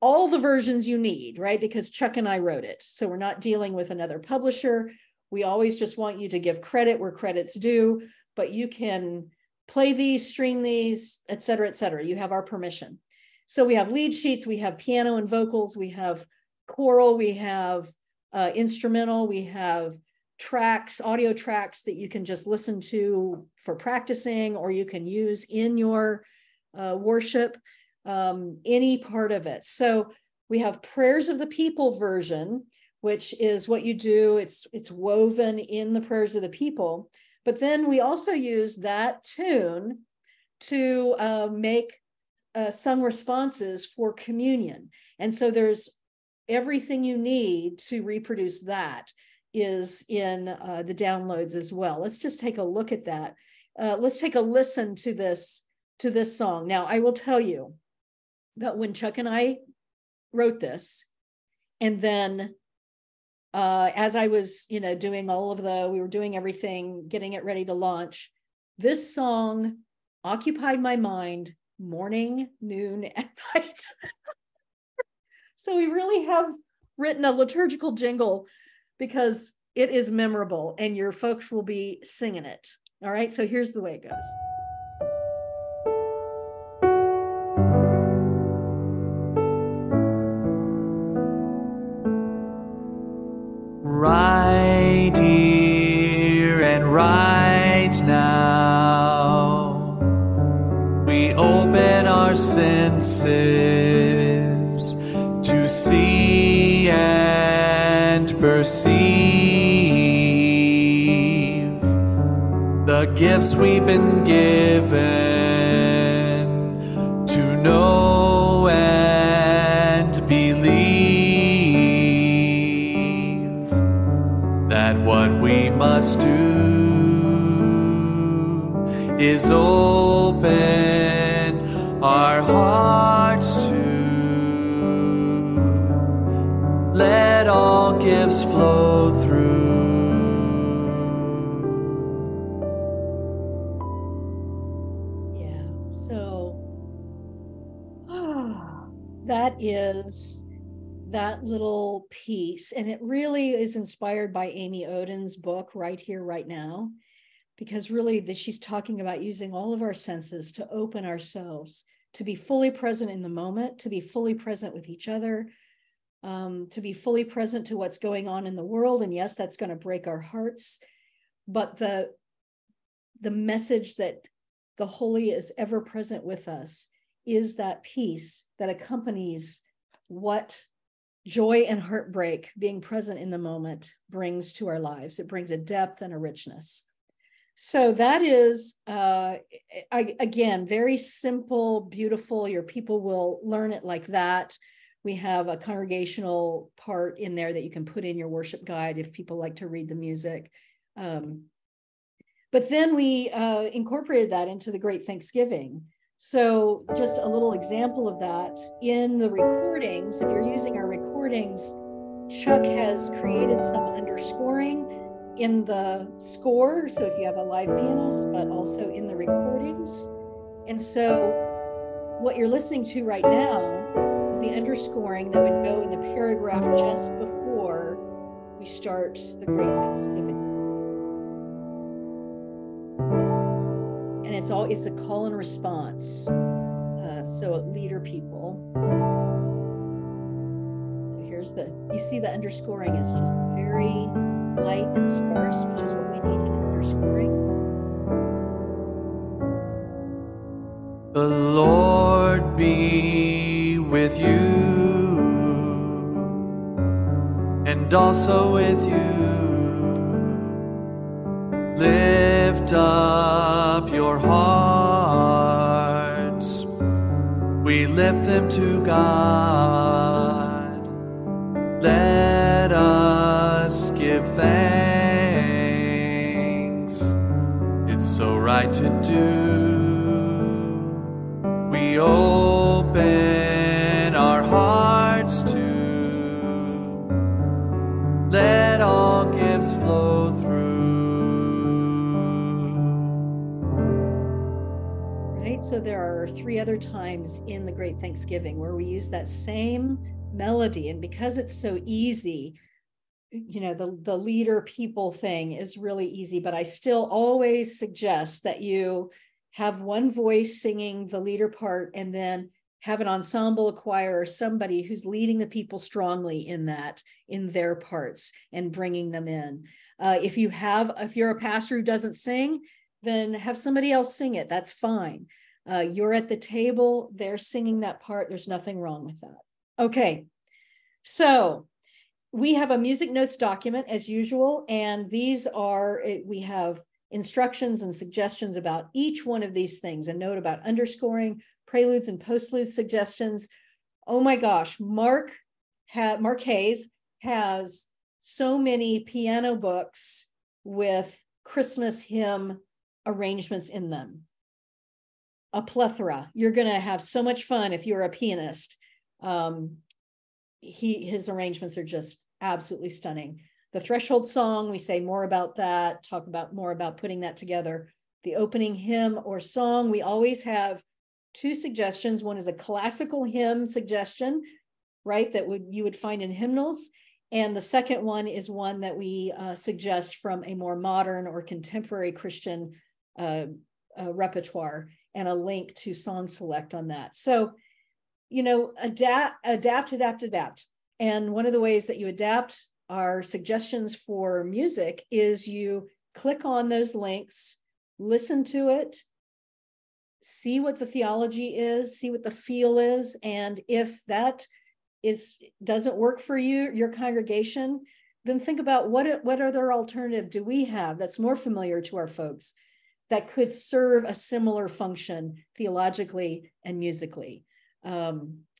all the versions you need, right? Because Chuck and I wrote it. So we're not dealing with another publisher. We always just want you to give credit where credit's due, but you can play these, stream these, et cetera, et cetera. You have our permission. So we have lead sheets, we have piano and vocals, we have choral, we have instrumental, we have tracks, audio tracks that you can just listen to for practicing, or you can use in your worship, any part of it. So we have Prayers of the People version, which is what you do. It's woven in the Prayers of the People. But then we also use that tune to make sung responses for communion. And so there's everything you need to reproduce that is in the downloads as well. Let's just take a look at that. Let's take a listen to this song. Now, I will tell you that when Chuck and I wrote this, and then as I was, doing we were doing everything, getting it ready to launch, this song occupied my mind morning, noon, and night. So we really have written a liturgical jingle because it is memorable and your folks will be singing it. All right, so here's the way it goes. Right here and right now, we open our senses to see and perceive the gifts we've been given to know and believe that what we must do is open our hearts to let all gifts flow through. Yeah, so that is that little piece, and it really is inspired by Amy Oden's book, Right Here, Right Now, because really she's talking about using all of our senses to open ourselves, to be fully present in the moment, to be fully present with each other, to be fully present to what's going on in the world. And yes, that's going to break our hearts, but the message that the Holy is ever present with us is that peace that accompanies what joy and heartbreak, being present in the moment, brings to our lives. It brings a depth and a richness. So that is, again, very simple, beautiful. Your people will learn it like that. We have a congregational part in there that you can put in your worship guide if people like to read the music. But then we incorporated that into the Great Thanksgiving. So just a little example of that in the recordings. If you're using our recordings, Chuck has created some underscoring in the score. So if you have a live pianist, but also in the recordings. And so what you're listening to right now is the underscoring that would go in the paragraph just before we start the Great Thanksgiving. And it's a call and response. So leader people. So here's you see the underscoring is just very light and sparse, which is what we need in underscoring. The Lord be with you and also with you. Lift up your hearts. We lift them to God. Let us give thanks. It's so right to do. We open our hearts to let all gifts flow through. Right. So there are 3 other times in the Great Thanksgiving where we use that same melody. And because it's so easy, the leader people thing is really easy, but I still always suggest that you have one voice singing the leader part and then have an ensemble, a choir, or somebody who's leading the people strongly in their parts and bringing them in. If you're a pastor who doesn't sing, then have somebody else sing it. That's fine. You're at the table, they're singing that part. There's nothing wrong with that. Okay, so we have a music notes document as usual, and we have instructions and suggestions about each one of these things, a note about underscoring, preludes and postludes suggestions. Oh my gosh, Mark Hayes has so many piano books with Christmas hymn arrangements in them. A plethora. You're going to have so much fun if you're a pianist. His arrangements are just absolutely stunning. The Threshold Song, we say more about that, talk about more about putting that together. The opening hymn or song, we always have 2 suggestions. One is a classical hymn suggestion, right, that you would find in hymnals. And the second one is one that we suggest from a more modern or contemporary Christian repertoire, and a link to Song Select on that. So, adapt. And one of the ways that you adapt our suggestions for music is you click on those links, listen to it, see what the theology is, see what the feel is. And if that doesn't work for you, your congregation, then think about what other alternative do we have that's more familiar to our folks that could serve a similar function theologically and musically.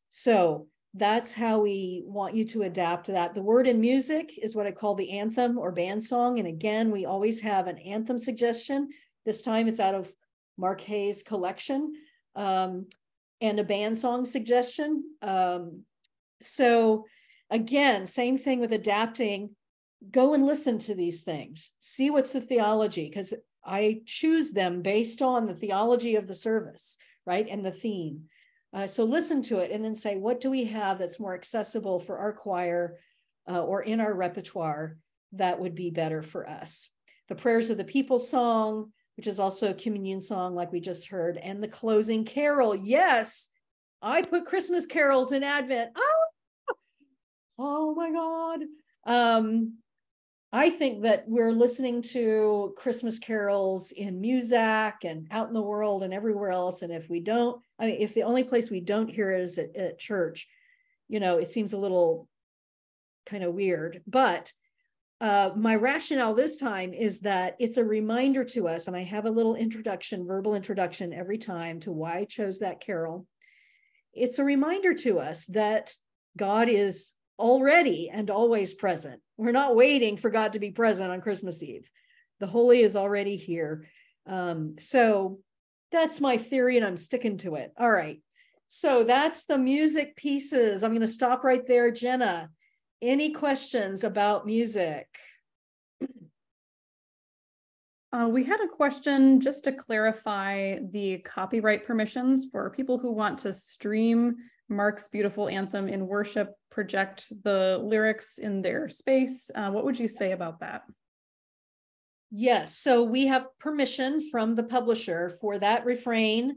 So that's how we want you to adapt to that. The word in music is what I call the anthem or band song. And again, we always have an anthem suggestion. This time it's out of Mark Hayes' collection, and a band song suggestion. So again, same thing with adapting. Go and listen to these things. See what's the theology, because I choose them based on the theology of the service, right? And the theme. So listen to it and then say, what do we have that's more accessible for our choir or in our repertoire that would be better for us? The Prayers of the People song, which is also a communion song like we just heard, and the closing carol. Yes, I put Christmas carols in Advent. Oh my God. I think that we're listening to Christmas carols in Muzak and out in the world and everywhere else. And if we don't, if the only place we don't hear it is at church, it seems a little kind of weird. But my rationale this time is that it's a reminder to us, and I have a little verbal introduction every time to why I chose that carol. It's a reminder to us that God is already and always present. We're not waiting for God to be present on Christmas Eve. The Holy is already here. So that's my theory, and I'm sticking to it. All right. So that's the music pieces. I'm going to stop right there. Jenna, any questions about music? We had a question just to clarify the copyright permissions for people who want to stream Mark's beautiful anthem in worship, project the lyrics in their space. What would you say about that? Yes, so we have permission from the publisher for that refrain,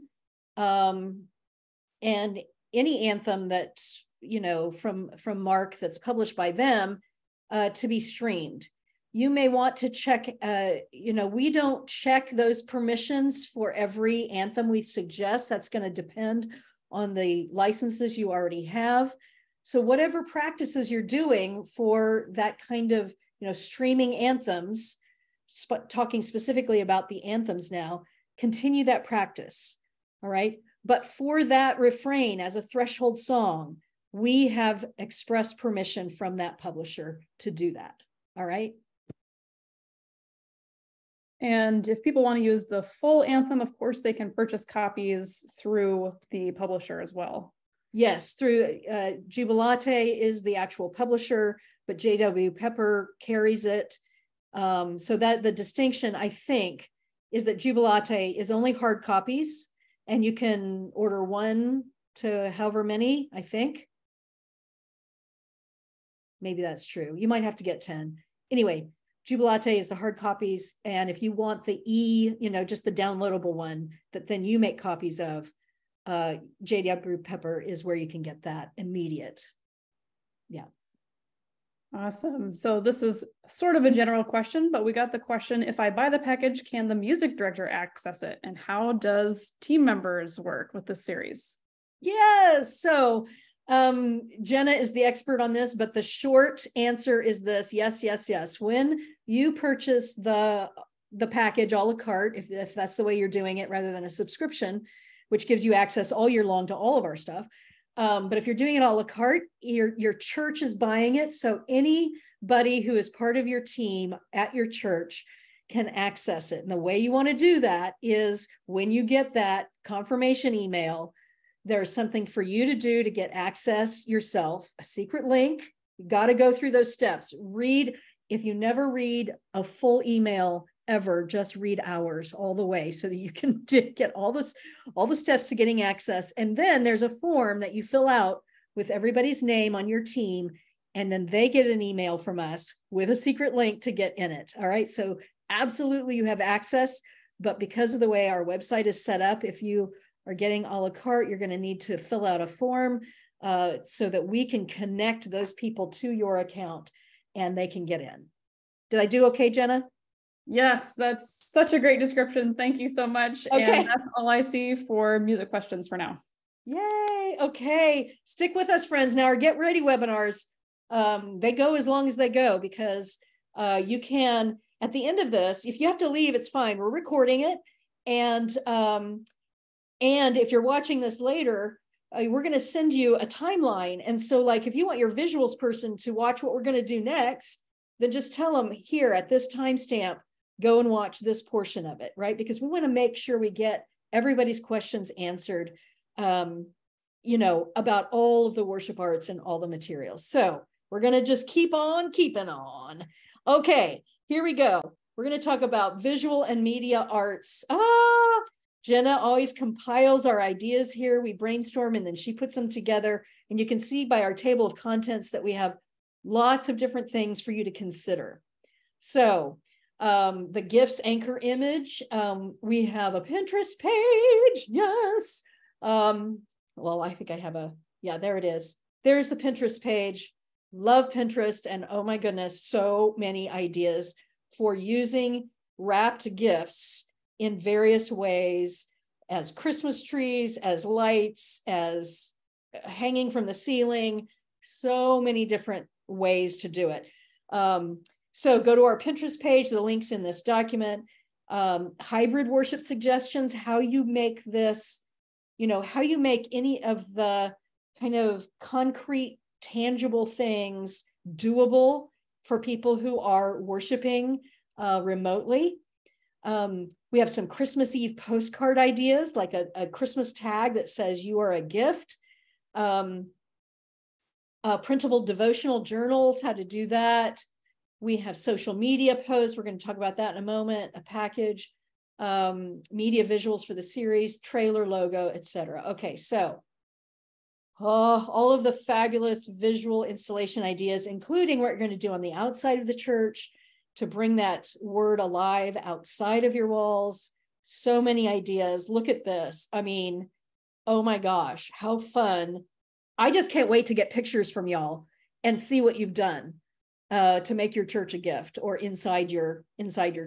and any anthem that, from Mark that's published by them to be streamed. You may want to check, we don't check those permissions for every anthem we suggest. That's going to depend on the licenses you already have. So whatever practices you're doing for that kind of, streaming anthems, talking specifically about the anthems now, continue that practice. All right. But for that refrain as a threshold song, we have express permission from that publisher to do that. All right. And if people want to use the full anthem, of course, they can purchase copies through the publisher as well. Yes, through Jubilate is the actual publisher, but J.W. Pepper carries it. So that the distinction, I think, is that Jubilate is only hard copies and you can order 1 to however many, I think. Maybe that's true. You might have to get 10. Anyway, Jubilate is the hard copies. And if you want the just the downloadable one that then you make copies of, J.D. Upper Pepper is where you can get that immediate. Yeah. Awesome. So this is sort of a general question, but we got the question, if I buy the package, can the music director access it? And how does team members work with this series? Yes. So Jenna is the expert on this, but the short answer is this: yes, yes, yes. When you purchase the package a la carte, if that's the way you're doing it rather than a subscription, which gives you access all year long to all of our stuff. But if you're doing it a la carte, your church is buying it. So anybody who is part of your team at your church can access it. And the way you want to do that is when you get that confirmation email, there's something for you to do to get access yourself, a secret link. You got to go through those steps. If you never read a full email ever, just read ours all the way so that you can get all the steps to getting access. And then there's a form that you fill out with everybody's name on your team. And then they get an email from us with a secret link to get in it. All right. So absolutely you have access, but because of the way our website is set up, if you are getting a la carte, you're going to need to fill out a form so that we can connect those people to your account and they can get in. Did I do okay, Jenna? Yes, that's such a great description. Thank you so much. Okay. And that's all I see for music questions for now. Yay. Okay. Stick with us, friends. Now our Get Ready webinars, they go as long as they go because you can, at the end of this, if you have to leave, it's fine. We're recording it. And if you're watching this later, we're going to send you a timeline. And so like, if you want your visuals person to watch what we're going to do next, then just tell them here at this timestamp, go and watch this portion of it, right? Because we want to make sure we get everybody's questions answered, about all of the worship arts and all the materials. So we're going to just keep on keeping on. Okay, here we go. We're going to talk about visual and media arts. Jenna always compiles our ideas here. We brainstorm and then she puts them together. And you can see by our table of contents that we have lots of different things for you to consider. So the gifts anchor image, we have a Pinterest page. Yes. Well, I think I have there it is. There's the Pinterest page. Love Pinterest. And oh my goodness, so many ideas for using wrapped gifts in various ways, as Christmas trees, as lights, as hanging from the ceiling, so many different ways to do it. So go to our Pinterest page, the link's in this document. Hybrid worship suggestions, how you make this, how you make any of the kind of concrete, tangible things doable for people who are worshiping remotely. We have some Christmas Eve postcard ideas, like a Christmas tag that says you are a gift. Printable devotional journals, how to do that. We have social media posts. We're going to talk about that in a moment. A package, media visuals for the series, trailer logo, etc. Okay, so all of the fabulous visual installation ideas, including what you're going to do on the outside of the church to bring that word alive outside of your walls. So many ideas. Look at this. I mean, oh my gosh, how fun. I just can't wait to get pictures from y'all and see what you've done to make your church a gift or inside your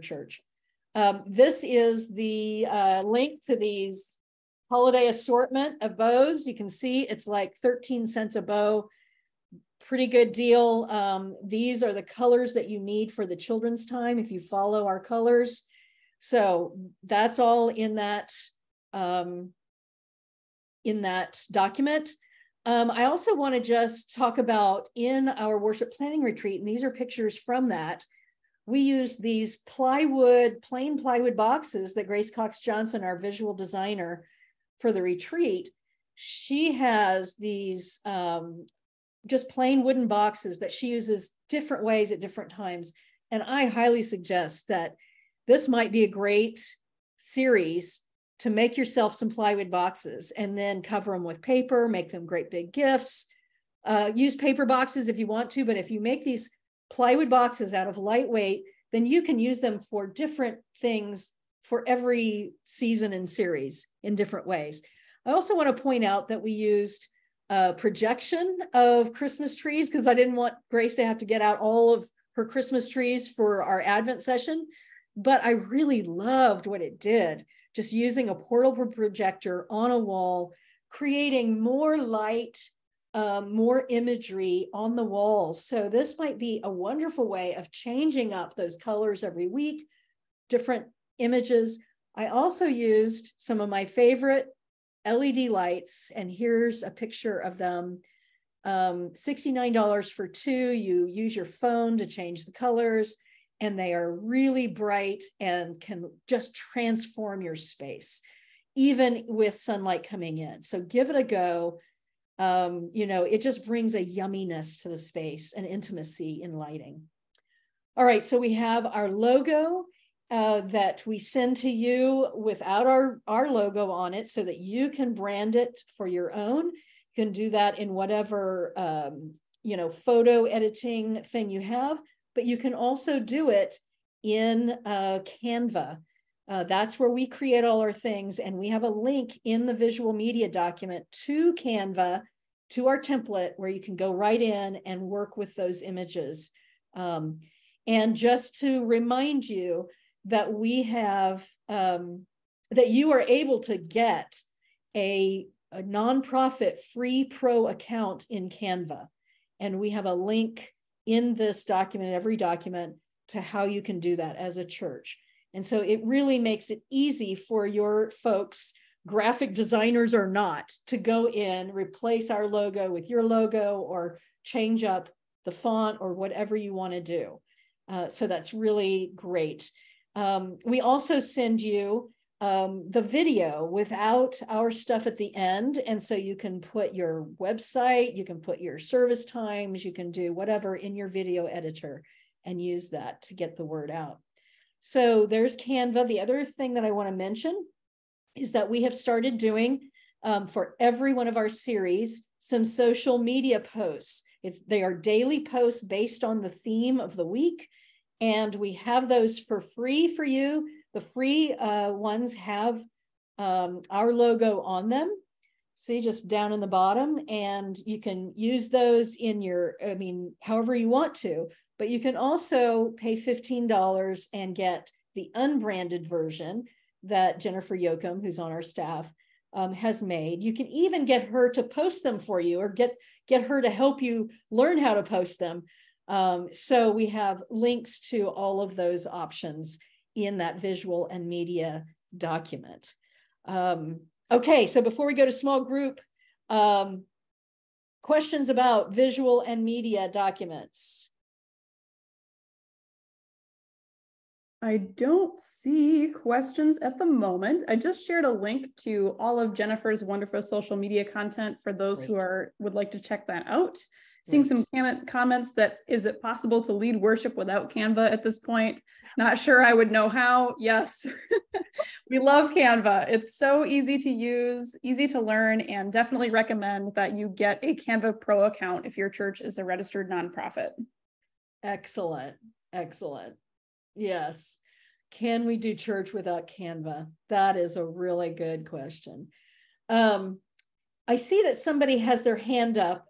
church. This is the link to these holiday assortment of bows. You can see it's like 13 cents a bow. Pretty good deal. These are the colors that you need for the children's time if you follow our colors. So that's all in that document. I also want to just talk about in our worship planning retreat, and these are pictures from that. We use these plain plywood boxes that Grace Cox Johnson, our visual designer for the retreat, she has these just plain wooden boxes that she uses different ways at different times. And I highly suggest that this might be a great series to make yourself some plywood boxes and then cover them with paper, make them great big gifts. Use paper boxes if you want to, but if you make these plywood boxes out of lightweight, then you can use them for different things for every season and series in different ways. I also want to point out that we used projection of Christmas trees because I didn't want Grace to have to get out all of her Christmas trees for our Advent session, but I really loved what it did. Just using a portable projector on a wall, creating more light, more imagery on the walls. So this might be a wonderful way of changing up those colors every week, different images. I also used some of my favorite LED lights, and here's a picture of them. $69 for 2. You use your phone to change the colors, and they are really bright and can just transform your space, even with sunlight coming in. So give it a go. It just brings a yumminess to the space and intimacy in lighting. All right, so we have our logo that we send to you without our logo on it so that you can brand it for your own. You can do that in whatever, photo editing thing you have, but you can also do it in Canva. That's where we create all our things. And we have a link in the visual media document to Canva, to our template, where you can go right in and work with those images. And just to remind you that we have, that you are able to get a nonprofit free pro account in Canva. And we have a link in this document, every document, to how you can do that as a church. And so it really makes it easy for your folks, graphic designers or not, to go in, replace our logo with your logo, or change up the font or whatever you want to do. So that's really great. We also send you the video without our stuff at the end. And so you can put your website, you can put your service times, you can do whatever in your video editor and use that to get the word out. So there's Canva. The other thing that I want to mention is that we have started doing for every one of our series some social media posts. They are daily posts based on the theme of the week. And we have those for free for you. The free ones have our logo on them. See, just down in the bottom, and you can use those in your, however you want to, but you can also pay $15 and get the unbranded version that Jennifer Yoakum, who's on our staff, has made. You can even get her to post them for you, or get her to help you learn how to post them. So we have links to all of those options in that visual and media document. Okay, so before we go to small group, questions about visual and media documents? I don't see questions at the moment. I just shared a link to all of Jennifer's wonderful social media content for those who would like to check that out. Seeing some comments that, is it possible to lead worship without Canva at this point? Not sure I would know how. Yes, we love Canva. It's so easy to use, easy to learn, and definitely recommend that you get a Canva Pro account if your church is a registered nonprofit. Excellent, excellent. Yes. Can we do church without Canva? That is a really good question. I see that somebody has their hand up.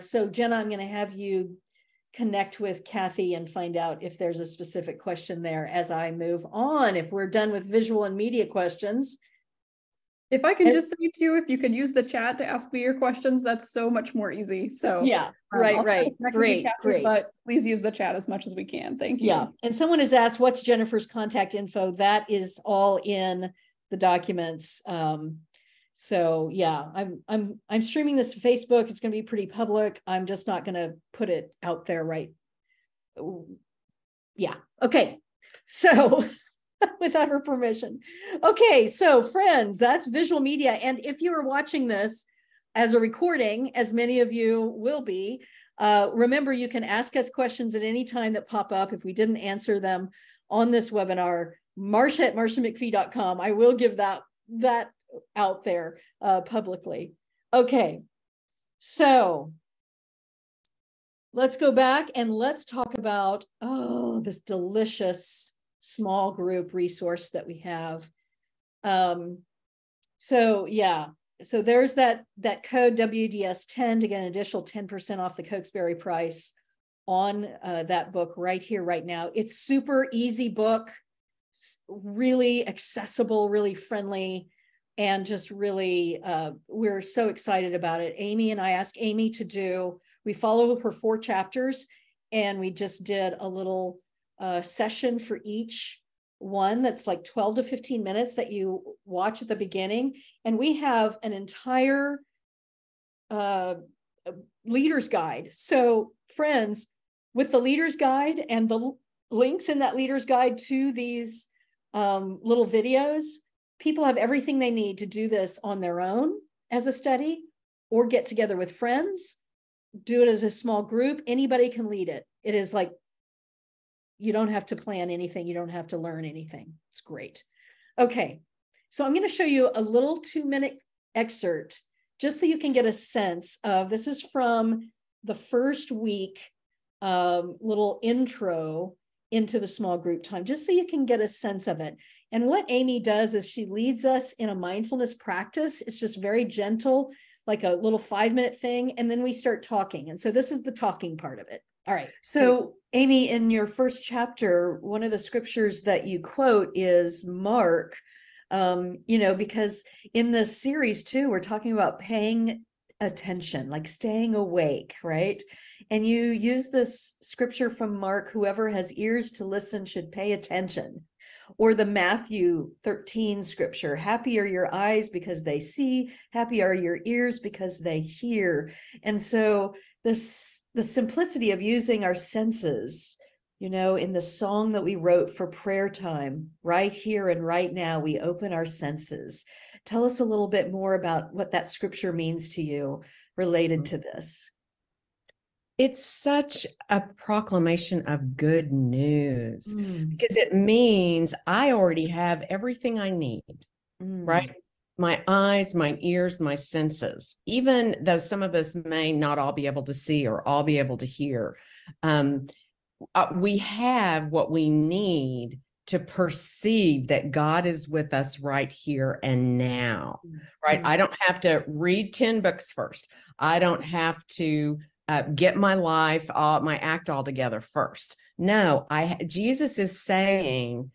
So Jenna, I'm going to have you connect with Kathy and find out if there's a specific question there as I move on. If we're done with visual and media questions. If I can just say too, if you could use the chat to ask me your questions, that's so much more easy. So yeah, right. Great. But please use the chat as much as we can. Thank you. Yeah. And someone has asked, what's Jennifer's contact info? That is all in the documents. So yeah, I'm streaming this to Facebook. It's going to be pretty public. I'm just not going to put it out there, right? Yeah. Okay. So without her permission. Okay. So friends, that's visual media. And if you are watching this as a recording, as many of you will be, remember, you can ask us questions at any time that pop up. If we didn't answer them on this webinar, Marcia at marciamcfee.com. I will give that that out there publicly. Okay, so let's go back and let's talk about, this delicious small group resource that we have. So there's that code WDS10 to get an additional 10% off the Cokesbury price on that book right here, right now. It's super easy book, really accessible, really friendly, and just really, we're so excited about it. Amy and I asked Amy we follow her 4 chapters, and we just did a little session for each one that's like 12 to 15 minutes that you watch at the beginning. And we have an entire leader's guide. So friends, with the leader's guide and the links in that leader's guide to these little videos, people have everything they need to do this on their own as a study, or get together with friends, do it as a small group. Anybody can lead it. It is like, you don't have to plan anything. You don't have to learn anything. It's great. Okay, so I'm going to show you a little 2-minute excerpt just so you can get a sense of, this is from the first week, little intro into the small group time, just so you can get a sense of it. And what Amy does is she leads us in a mindfulness practice. It's just very gentle, like a little 5-minute thing. And then we start talking. And so this is the talking part of it. All right. So Amy, in your first chapter, one of the scriptures that you quote is Mark, because in this series too, we're talking about paying attention, like staying awake, right? And you use this scripture from Mark, whoever has ears to listen should pay attention. Or the Matthew 13 scripture, happy are your eyes because they see, happy are your ears because they hear. And so the simplicity of using our senses, in the song that we wrote for prayer time, right here and right now, we open our senses. Tell us a little bit more about what that scripture means to you related to this. It's such a proclamation of good news because it means I already have everything I need, right? My eyes, my ears, my senses, even though some of us may not all be able to see or all be able to hear, we have what we need to perceive that God is with us right here and now, right? I don't have to read 10 books first. I don't have to get my life, my act all together first. No, Jesus is saying,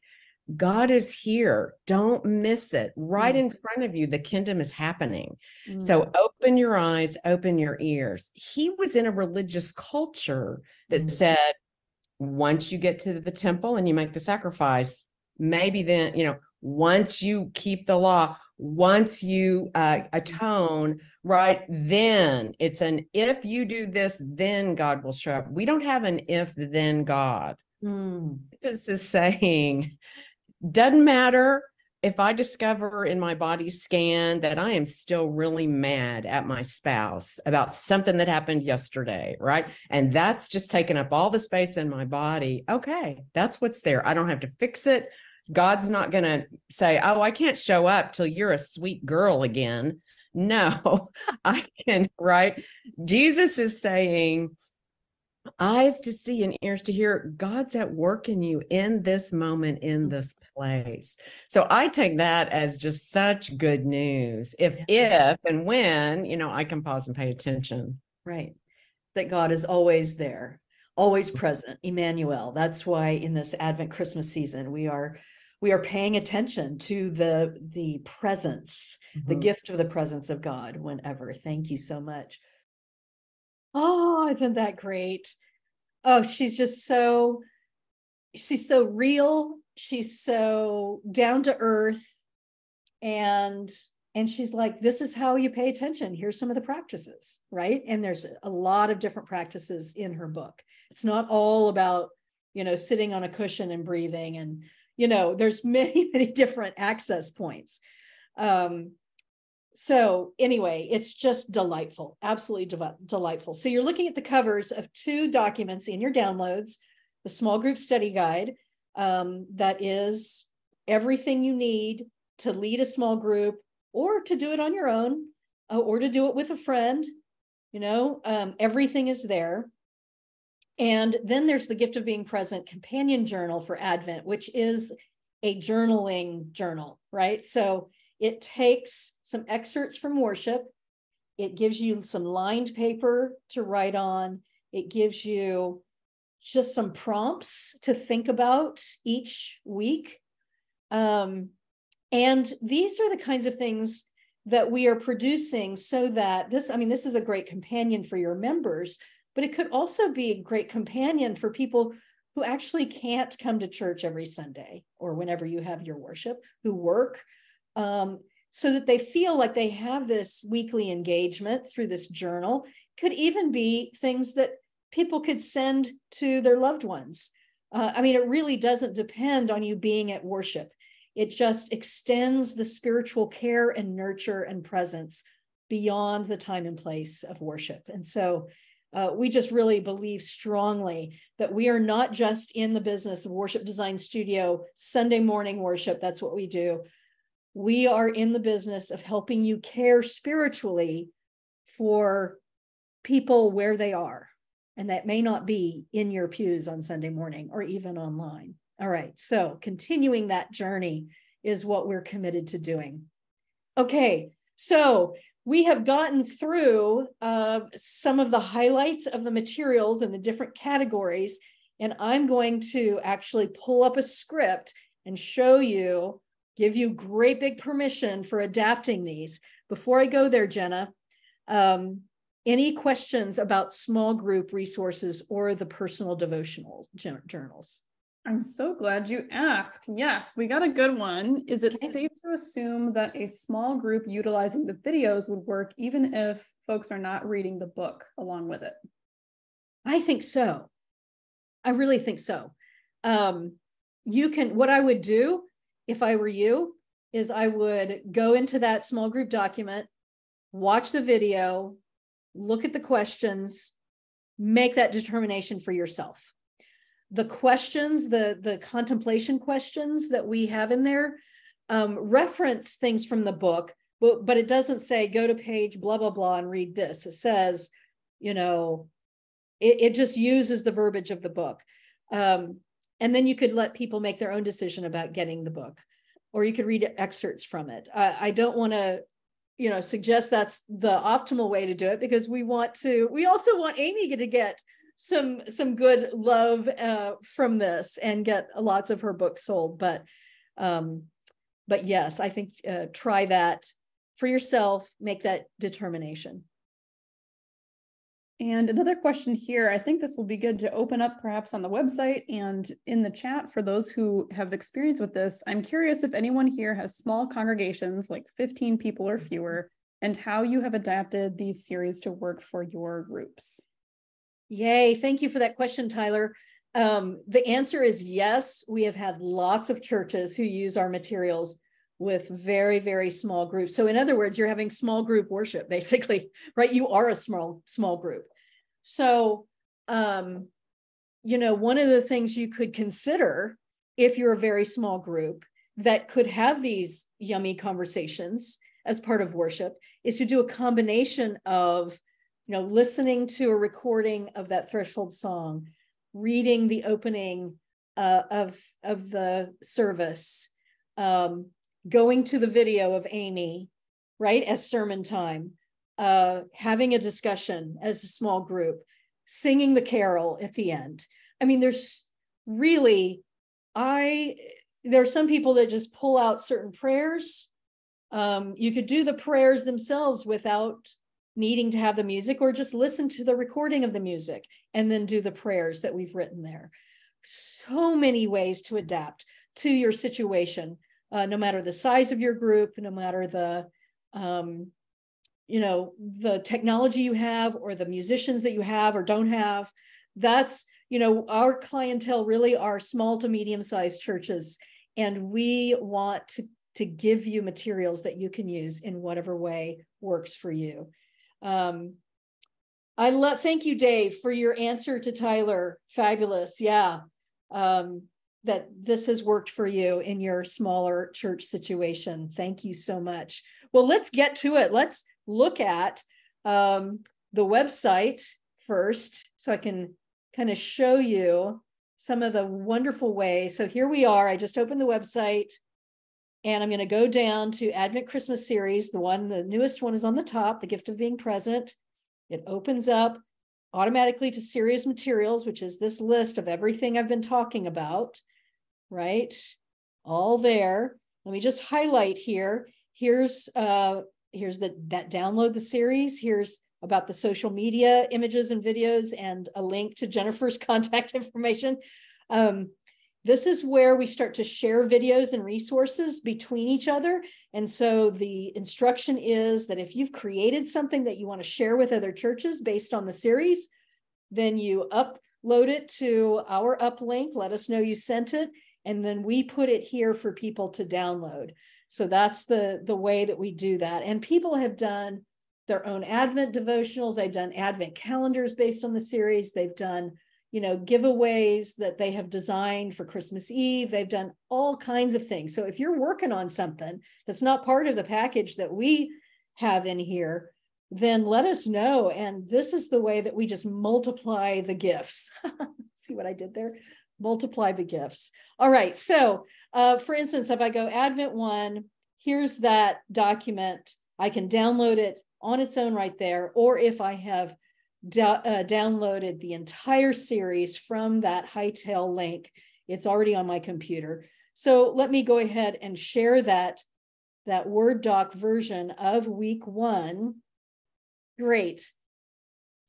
God is here. Don't miss it. Right in front of you, the kingdom is happening. So open your eyes, open your ears. He was in a religious culture that said, once you get to the temple and you make the sacrifice, maybe then, once you keep the law, once you atone, right, then it's an if you do this, then God will show up. We don't have an if then God. This is saying, doesn't matter if I discover in my body scan that I am still really mad at my spouse about something that happened yesterday, right? And that's just taking up all the space in my body. Okay, that's what's there. I don't have to fix it. God's not going to say, oh, I can't show up till you're a sweet girl again. No, I can, right? Jesus is saying, eyes to see and ears to hear. God's at work in you in this moment, in this place. So I take that as just such good news. If and when, I can pause and pay attention. Right. That God is always there, always present. Emmanuel. That's why in this Advent Christmas season, we are paying attention to the presence, the gift of the presence of God whenever. Thank you so much. Oh, isn't that great? Oh, she's so real. She's so down to earth. And she's like, this is how you pay attention. Here's some of the practices, right? And there's a lot of different practices in her book. It's not all about, sitting on a cushion and breathing. And, there's many, many different access points. So anyway, it's just delightful, absolutely delightful. So you're looking at the covers of 2 documents in your downloads, the small group study guide, that is everything you need to lead a small group, or to do it on your own, or to do it with a friend. Everything is there. And then there's the Gift of Being Present companion journal for Advent, which is a journaling journal, right? So it takes some excerpts from worship. It gives you some lined paper to write on. It gives you just some prompts to think about each week. And these are the kinds of things that we are producing so that this is a great companion for your members, but it could also be a great companion for people who actually can't come to church every Sunday or whenever you have your worship, who work, so that they feel like they have this weekly engagement through this journal. Could even be things that people could send to their loved ones. It really doesn't depend on you being at worship. It just extends the spiritual care and nurture and presence beyond the time and place of worship. And so we just really believe strongly that we are not just in the business of Worship Design Studio, Sunday morning worship. That's what we do. We are in the business of helping you care spiritually for people where they are. And that may not be in your pews on Sunday morning or even online. All right, so continuing that journey is what we're committed to doing. Okay, so we have gotten through some of the highlights of the materials and the different categories, and I'm going to actually pull up a script and show you, give you great big permission for adapting these. Before I go there, Jenna, any questions about small group resources or the personal devotional journals? I'm so glad you asked. Yes, we got a good one. Is it Okay. safe to assume that a small group utilizing the videos would work even if folks are not reading the book along with it? I think so. I really think so. What I would do if I were you is I would go into that small group document, watch the video, look at the questions, make that determination for yourself. The questions, the contemplation questions that we have in there reference things from the book, but it doesn't say go to page blah, blah, blah and read this. It says, it just uses the verbiage of the book. And then you could let people make their own decision about getting the book, or you could read excerpts from it. I don't want to, suggest that's the optimal way to do it, because we also want Amy to get some good love from this and get lots of her books sold. But yes, I think try that for yourself, make that determination. And another question here, I think this will be good to open up perhaps on the website and in the chat for those who have experience with this. I'm curious if anyone here has small congregations, like 15 people or fewer, and how you have adapted these series to work for your groups. Yay, thank you for that question, Tyler. The answer is yes. We have had lots of churches who use our materials with very, very small groups. So in other words, you're having small group worship, basically, right? You are a small group. So, one of the things you could consider if you're a very small group that could have these yummy conversations as part of worship is to do a combination of listening to a recording of that threshold song, reading the opening of the service, going to the video of Amy, right, as sermon time, having a discussion as a small group, singing the carol at the end. I mean, there's some people that just pull out certain prayers. You could do the prayers themselves without needing to have the music, or just listen to the recording of the music and then do the prayers that we've written there. So many ways to adapt to your situation, no matter the size of your group, no matter the technology you have or the musicians that you have or don't have. That's, our clientele really are small to medium-sized churches, and we want to give you materials that you can use in whatever way works for you. Thank you, Dave, for your answer to Tyler. Fabulous. Yeah. that this has worked for you in your smaller church situation. Thank you so much. Well, let's get to it. Let's look at the website first, so I can kind of show you some of the wonderful ways. So here we are. I just opened the website, and I'm going to go down to Advent Christmas series. The newest one is on the top, The Gift of Being Present. It opens up automatically to Serious Materials, which is this list of everything I've been talking about, right? All there. Let me just highlight here. Here's that download the series. Here's about the social media images and videos, and a link to Jennifer's contact information. This is where we start to share videos and resources between each other. And so the instruction is that if you've created something that you want to share with other churches based on the series, then you upload it to our uplink, let us know you sent it, and then we put it here for people to download. So that's the way that we do that. And people have done their own Advent devotionals. They've done Advent calendars based on the series. They've done, giveaways that they have designed for Christmas Eve. They've done all kinds of things. So if you're working on something that's not part of the package that we have in here, then let us know. And this is the way that we just multiply the gifts. See what I did there? Multiply the gifts. All right. So for instance, if I go Advent 1, here's that document. I can download it on its own right there. Or if I have downloaded the entire series from that Hightail link, it's already on my computer. So let me go ahead and share that Word doc version of week 1. Great.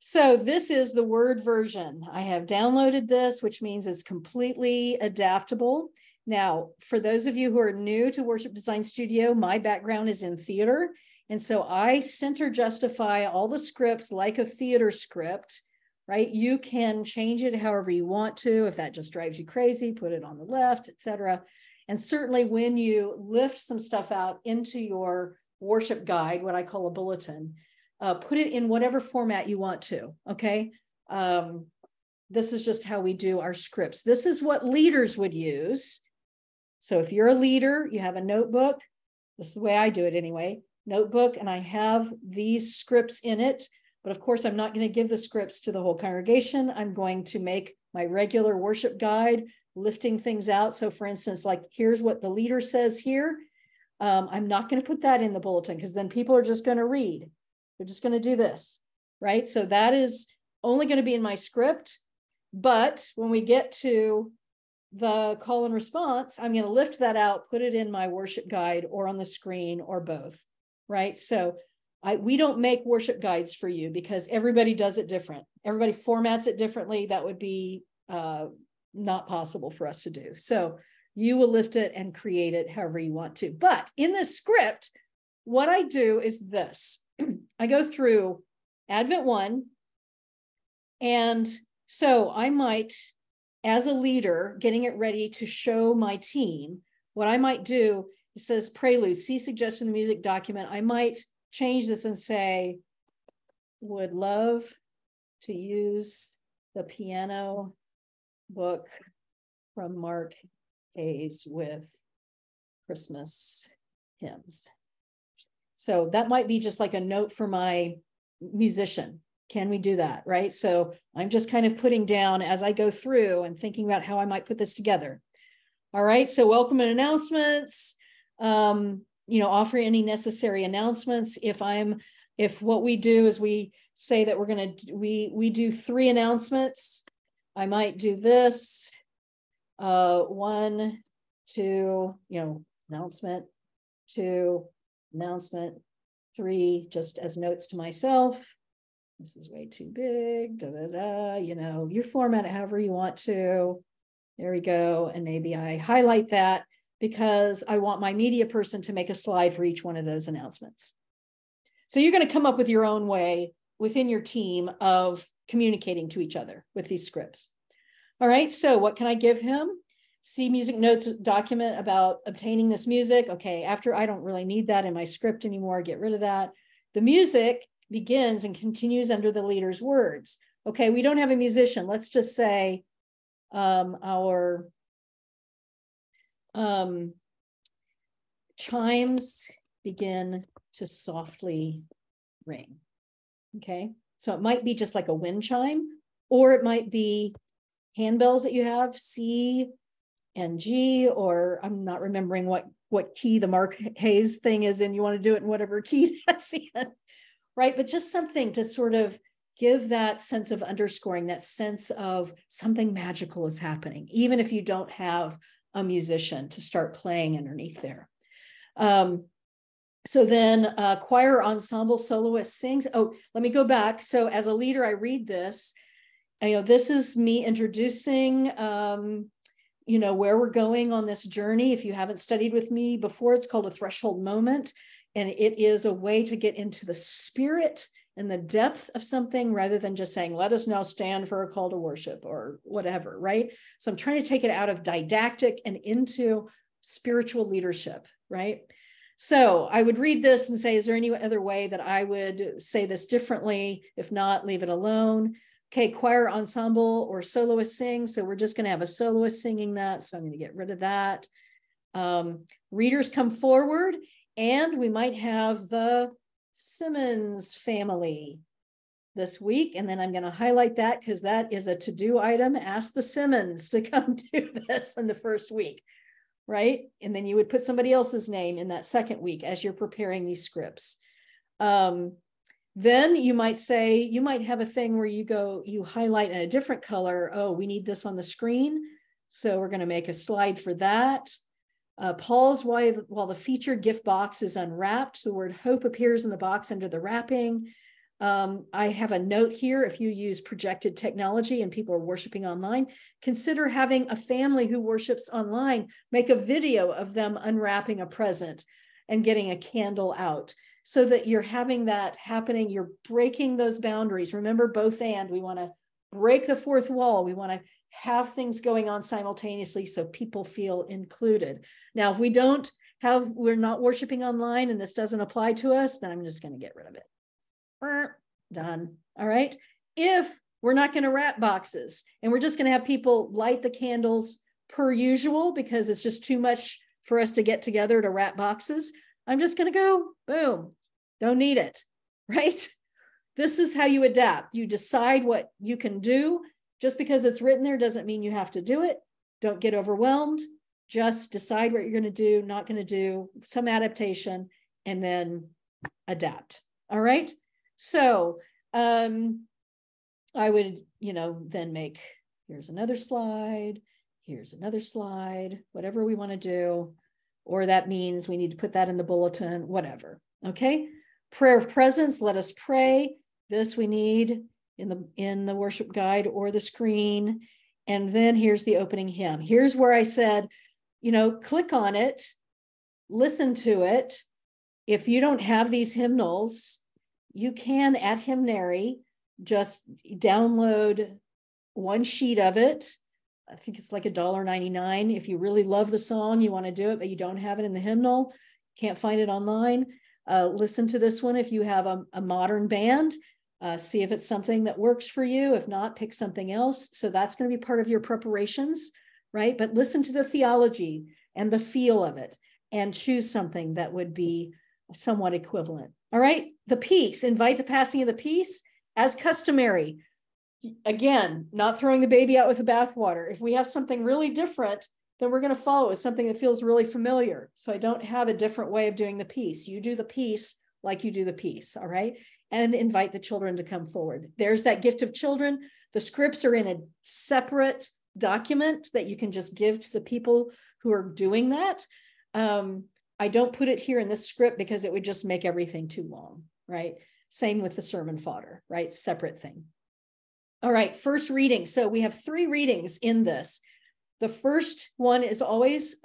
So this is the Word version. I have downloaded this, which means it's completely adaptable. Now, for those of you who are new to Worship Design Studio, my background is in theater. And so I center justify all the scripts like a theater script, right? You can change it however you want to. If that just drives you crazy, put it on the left, etc. And certainly when you lift some stuff out into your worship guide, what I call a bulletin, put it in whatever format you want to, okay? This is just how we do our scripts. This is what leaders would use. So if you're a leader, you have a notebook. This is the way I do it anyway. Notebook, and I have these scripts in it, but of course I'm not going to give the scripts to the whole congregation. I'm going to make my regular worship guide, lifting things out. So for instance, like here's what the leader says here. I'm not going to put that in the bulletin because then people are just going to read. They're just going to do this, right? So that is only going to be in my script. But when we get to the call and response, I'm going to lift that out, put it in my worship guide or on the screen or both. Right. So we don't make worship guides for you because everybody does it different. Everybody formats it differently. That would be not possible for us to do. So you will lift it and create it however you want to. But in this script, what I do is this. I go through Advent 1. And so I might, as a leader, getting it ready to show my team, what I might do, it says prelude, see suggestion in the music document. I might change this and say, would love to use the piano book from Mark Hayes with Christmas hymns. So that might be just like a note for my musician. Can we do that? Right. So I'm just kind of putting down as I go through and thinking about how I might put this together. All right. So welcome and announcements. Offer any necessary announcements. If what we do is we say that we do 3 announcements, I might do this, 1, 2, announcement, 2, announcement, 3, just as notes to myself. This is way too big, you format it however you want to. There we go. And maybe I highlight that because I want my media person to make a slide for each one of those announcements. So you're going to come up with your own way within your team of communicating to each other with these scripts. All right, so what can I give him? See music notes document about obtaining this music. Okay, after I don't really need that in my script anymore, get rid of that. The music begins and continues under the leader's words. Okay, we don't have a musician. Let's just say our chimes begin to softly ring. Okay, so it might be just like a wind chime, or it might be handbells that you have, C and G, or I'm not remembering what key the Mark Hayes thing is in. You want to do it in whatever key that's in, right? But just something to sort of give that sense of underscoring, that sense of something magical is happening, even if you don't have a musician to start playing underneath there. So then choir, ensemble, soloist sings. Oh, let me go back. So as a leader, I read this. This is me introducing, where we're going on this journey. If you haven't studied with me before, it's called a threshold moment. And it is a way to get into the spirit and the depth of something rather than just saying, let us now stand for a call to worship or whatever, right? So I'm trying to take it out of didactic and into spiritual leadership, right? So I would read this and say, is there any other way that I would say this differently? If not, leave it alone. Okay, choir, ensemble, or soloist sing. So we're just going to have a soloist singing that. So I'm going to get rid of that. Readers come forward, and we might have the Simmons family this week. And then I'm going to highlight that because that is a to-do item. Ask the Simmons to come do this in the first week, right? And then you would put somebody else's name in that second week as you're preparing these scripts. Then you might say, you might have a thing where you highlight in a different color. Oh, we need this on the screen. So we're going to make a slide for that. Pause while the featured gift box is unwrapped. So the word hope appears in the box under the wrapping. I have a note here. If you use projected technology and people are worshiping online, consider having a family who worships online make a video of them unwrapping a present and getting a candle out, so that you're having that happening. You're breaking those boundaries. Remember, both and. We want to break the fourth wall. We want to have things going on simultaneously so people feel included. Now, if we're not worshiping online and this doesn't apply to us, then I'm just going to get rid of it. Done. All right. If we're not going to wrap boxes and we're just going to have people light the candles per usual because it's just too much for us to get together to wrap boxes, I'm just going to go, boom, don't need it, right? This is how you adapt. You decide what you can do. Just because it's written there doesn't mean you have to do it. Don't get overwhelmed. Just decide what you're going to do, not going to do, some adaptation, and then adapt. All right. So I would, then make, here's another slide, whatever we want to do. Or that means we need to put that in the bulletin, whatever. Okay. Prayer of presence. Let us pray. This we need in the worship guide or the screen. And then here's the opening hymn. Here's where I said, click on it, listen to it. If you don't have these hymnals, you can at Hymnary just download one sheet of it. I think it's like $1.99. If you really love the song, you want to do it, but you don't have it in the hymnal, can't find it online. Listen to this one if you have a modern band. See if it's something that works for you. If not, pick something else. So that's going to be part of your preparations, right? But listen to the theology and the feel of it and choose something that would be somewhat equivalent. All right. The peace, invite the passing of the peace as customary. Again, not throwing the baby out with the bathwater. If we have something really different, then we're going to follow with something that feels really familiar. So I don't have a different way of doing the peace. You do the peace like you do the peace. All right. And invite the children to come forward. There's that gift of children. The scripts are in a separate document that you can just give to the people who are doing that. I don't put it here in this script because it would just make everything too long, right? Same with the sermon fodder, right? Separate thing. All right, first reading. So we have 3 readings in this. The first one is always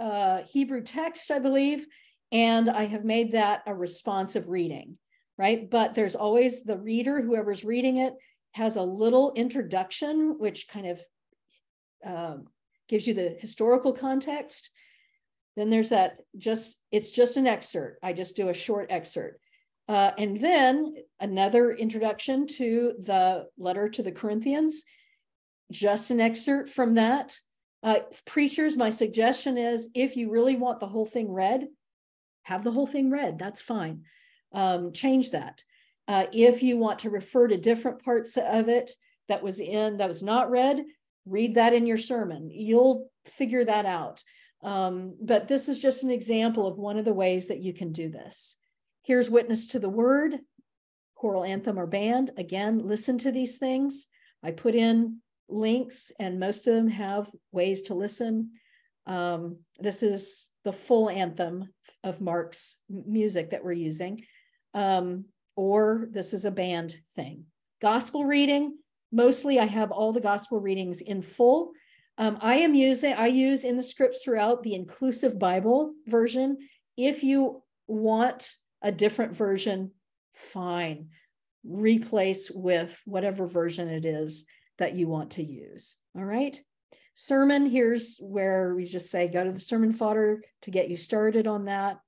Hebrew text, I believe, and I have made that a responsive reading, right? But there's always the reader, whoever's reading it, has a little introduction, which kind of gives you the historical context. Then there's that it's just an excerpt. I just do a short excerpt. And then another introduction to the letter to the Corinthians, just an excerpt from that. Preachers, my suggestion is, if you really want the whole thing read, have the whole thing read. That's fine. Change that. If you want to refer to different parts of it that was not read, read that in your sermon. You'll figure that out. But this is just an example of one of the ways that you can do this. Here's Witness to the Word, choral anthem or band. Again, listen to these things. I put in links, and most of them have ways to listen. This is the full anthem of Mark's music that we're using. Or this is a band thing. Gospel reading, mostly I have all the gospel readings in full. I use in the scripts throughout the inclusive Bible version. If you want a different version, fine. Replace with whatever version it is that you want to use. All right. Sermon, here's where we just say, go to the sermon fodder to get you started on that.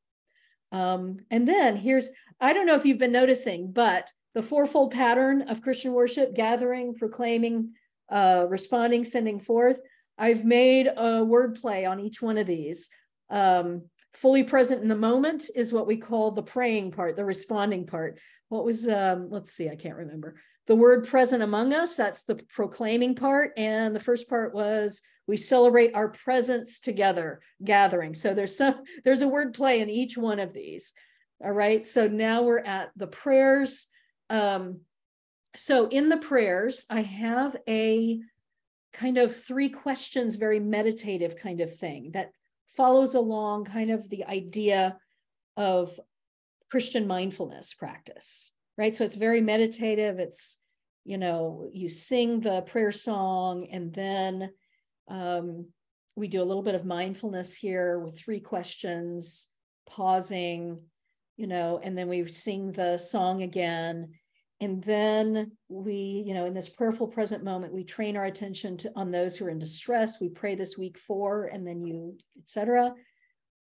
And then here's, I don't know if you've been noticing, but the fourfold pattern of Christian worship: gathering, proclaiming, responding, sending forth. I've made a word play on each one of these. Fully present in the moment is what we call the praying part, the responding part. What was, let's see, I can't remember. The word present among us, that's the proclaiming part. And the first part was, we celebrate our presence together, gathering. So there's a word play in each one of these. All right, so now we're at the prayers. So in the prayers, I have a kind of 3 questions, very meditative kind of thing that follows along kind of the idea of Christian mindfulness practice, right? So it's very meditative. It's, you sing the prayer song, and then we do a little bit of mindfulness here with 3 questions, pausing, and then we sing the song again. And then we, in this prayerful present moment, we train our attention on those who are in distress. We pray this week for, and then etc.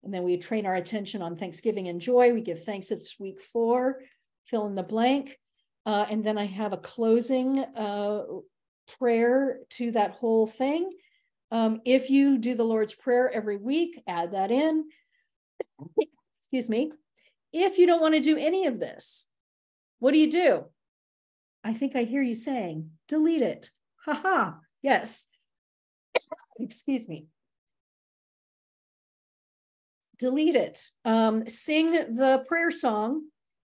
And then we train our attention on thanksgiving and joy. We give thanks this week for, fill in the blank. And then I have a closing prayer to that whole thing. If you do the Lord's Prayer every week, add that in. Excuse me. If you don't want to do any of this, what do? I think I hear you saying, delete it. Haha, yes. Excuse me. Delete it. Sing the prayer song,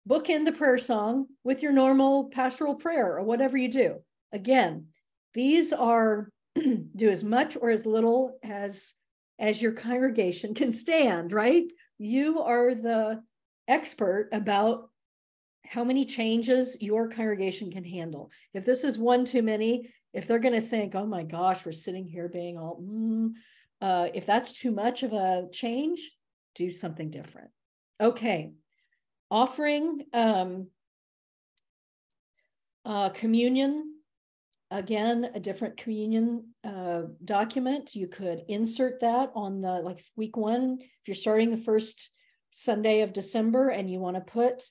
bookend the prayer song with your normal pastoral prayer or whatever you do. Again, these are do as much or as little as your congregation can stand, right? You are the expert about how many changes your congregation can handle. If this is one too many, if they're going to think, oh my gosh, we're sitting here being all, if that's too much of a change, do something different. Okay. Offering communion. Again, a different communion document. You could insert that on the, week 1, if you're starting the first Sunday of December and you want to put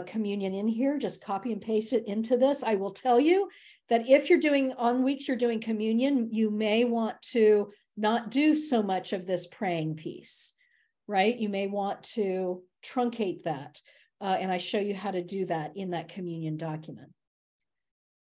communion in here, just copy and paste it into this. I will tell you that if you're on weeks you're doing communion, you may want to not do so much of this praying piece, right? You may want to truncate that. And I show you how to do that in that communion document.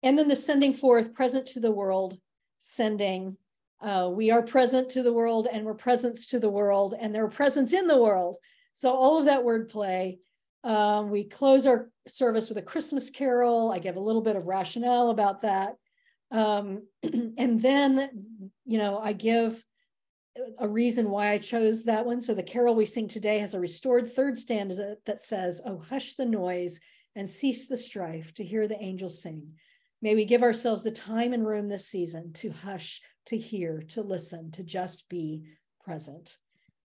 And then the sending forth, present to the world, sending. We are present to the world, and we're presents to the world, and there are presents in the world. So all of that wordplay. We close our service with a Christmas carol. I give a little bit of rationale about that. And then, I give a reason why I chose that one. So the carol we sing today has a restored third stanza that says, oh, hush the noise and cease the strife to hear the angels sing. May we give ourselves the time and room this season to hush, to hear, to listen, to just be present,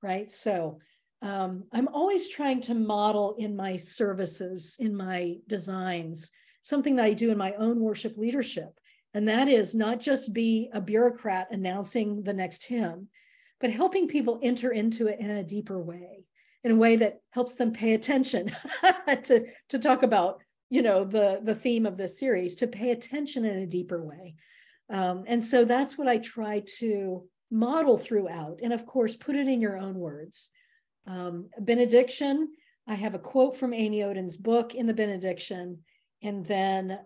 right? So I'm always trying to model in my services, in my designs, something that I do in my own worship leadership. And that is not just be a bureaucrat announcing the next hymn, but helping people enter into it in a deeper way, in a way that helps them pay attention to talk about, the theme of this series, to pay attention in a deeper way. And so that's what I try to model throughout. And of course, put it in your own words. Benediction, I have a quote from Amy Oden's book in the benediction, and then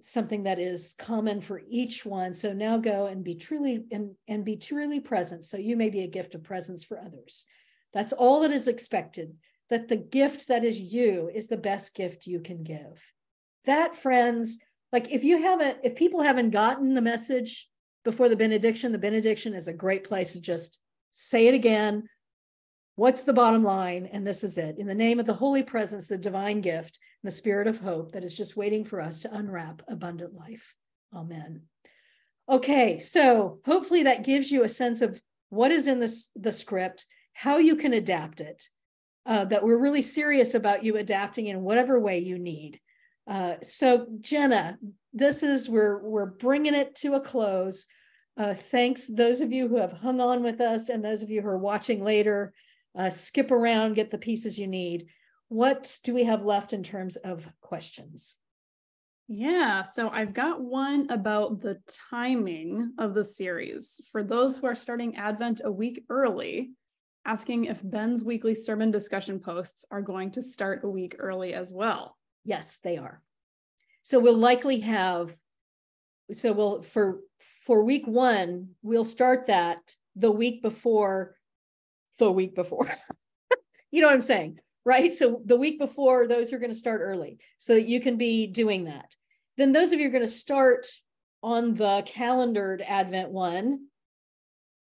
something that is common for each one. So now go and be truly and be truly present. So you may be a gift of presence for others. That's all that is expected, that the gift that is you is the best gift you can give. That, friends, like if people haven't gotten the message before the benediction is a great place to just say it again. What's the bottom line? And this is it. In the name of the holy presence, the divine gift, and the spirit of hope that is just waiting for us to unwrap abundant life. Amen. Okay, so hopefully that gives you a sense of what is in the script, how you can adapt it, that we're really serious about you adapting in whatever way you need. So Jenna, we're bringing it to a close. Thanks those of you who have hung on with us and those of you who are watching later. Skip around, get the pieces you need. What do we have left in terms of questions? Yeah, so I've got one about the timing of the series. For those who are starting Advent a week early, asking if Ben's weekly sermon discussion posts are going to start a week early as well. Yes, they are. So we'll likely have, for week one, we'll start that the week before. You know what I'm saying, right? So the week before, those are going to start early so that you can be doing that. Then those of you are going to start on the calendared Advent one,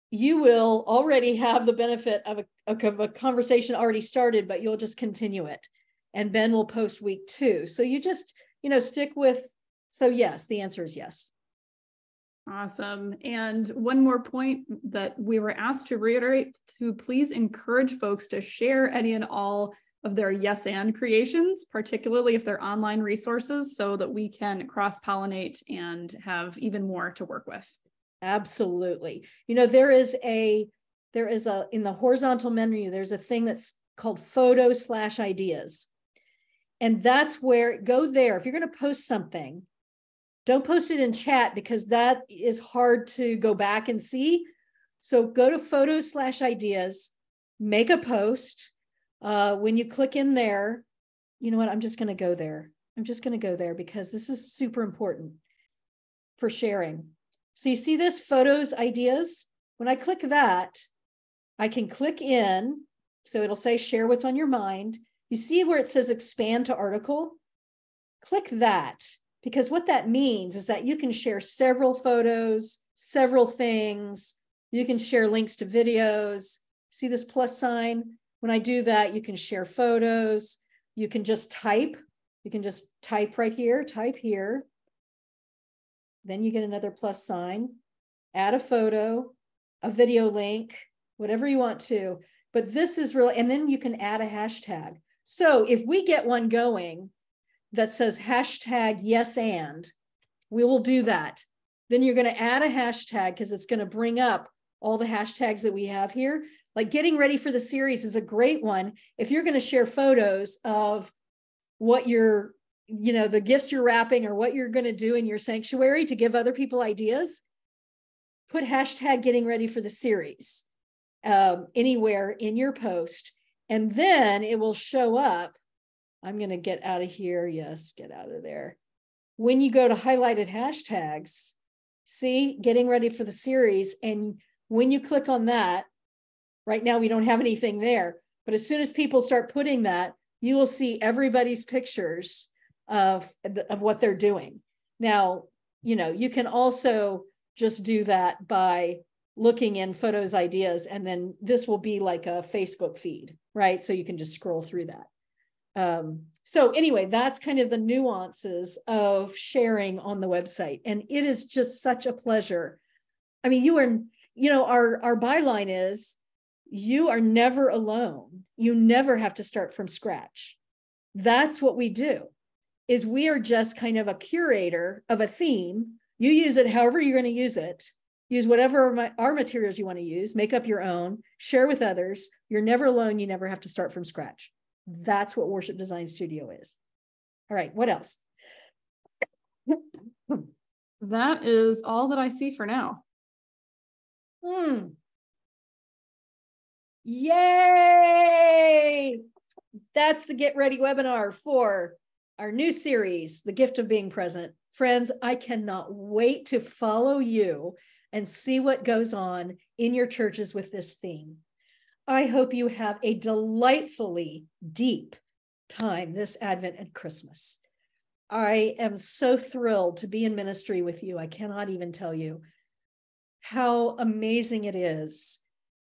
you will already have the benefit of a conversation already started, but you'll just continue it. And Ben will post week 2. So you just, stick with, so yes, the answer is yes. Awesome. And one more point that we were asked to reiterate, to please encourage folks to share any and all of their yes and creations, particularly if they're online resources, so that we can cross-pollinate and have even more to work with. Absolutely. There is in the horizontal menu, there's a thing that's called photo/ideas. And that's where, go there. If you're going to post something, don't post it in chat because that is hard to go back and see. So go to photo/ideas, make a post. When you click in there, you know what? I'm just going to go there. I'm just going to go there because this is super important for sharing. So you see this photos ideas? When I click that, I can click in. So it'll say share what's on your mind. You see where it says expand to article? Click that. Because what that means is that you can share several photos, several things. You can share links to videos. See this plus sign? When I do that, you can share photos. You can just type. You can just type right here, type here. Then you get another plus sign. Add a photo, a video link, whatever you want to. But this is really, and then you can add a hashtag. So if we get one going that says hashtag yes and, we will do that. Then you're going to add a hashtag because it's going to bring up all the hashtags that we have here. Like getting ready for the series is a great one. If you're going to share photos of what you're, the gifts you're wrapping or what you're going to do in your sanctuary to give other people ideas, put hashtag getting ready for the series anywhere in your post. And then it will show up. I'm going to get out of here. Yes, get out of there. When you go to highlighted hashtags, see, getting ready for the series. And when you click on that, right now we don't have anything there. But as soon as people start putting that, you will see everybody's pictures of what they're doing. Now, you can also just do that by looking in photos ideas, and then this will be like a Facebook feed, right? So you can just scroll through that. So anyway, that's kind of the nuances of sharing on the website. And it is just such a pleasure. I mean, our byline is, you are never alone. You never have to start from scratch. That's what we do, is we are just kind of a curator of a theme. You use it however you're going to use it. Use whatever our materials you want to use, make up your own, share with others. You're never alone. You never have to start from scratch. That's what Worship Design Studio is. All right, what else? That is all that I see for now. Yay! That's the Get Ready webinar for our new series, The Gift of Being Present. Friends, I cannot wait to follow you and see what goes on in your churches with this theme. I hope you have a delightfully deep time this Advent and Christmas. I am so thrilled to be in ministry with you. I cannot even tell you how amazing it is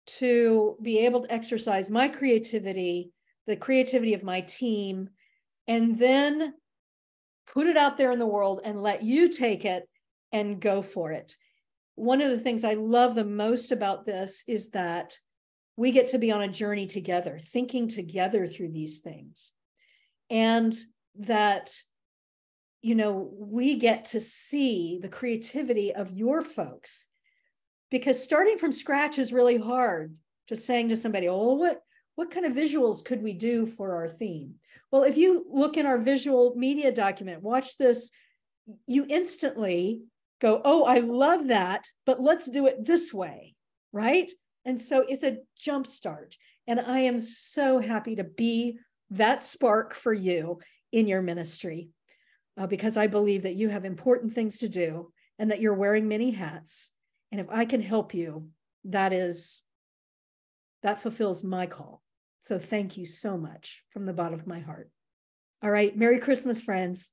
to be able to exercise my creativity, the creativity of my team, and then put it out there in the world and let you take it and go for it. One of the things I love the most about this is that we get to be on a journey together, thinking together through these things. And that, you know, we get to see the creativity of your folks, because starting from scratch is really hard. Just saying to somebody, oh, what kind of visuals could we do for our theme? Well, if you look in our visual media document, watch this, you instantly go, oh, I love that, but let's do it this way, right? And so it's a jump start. And I am so happy to be that spark for you in your ministry, because I believe that you have important things to do and that you're wearing many hats. And if I can help you, that fulfills my call. So thank you so much from the bottom of my heart. All right. Merry Christmas, friends.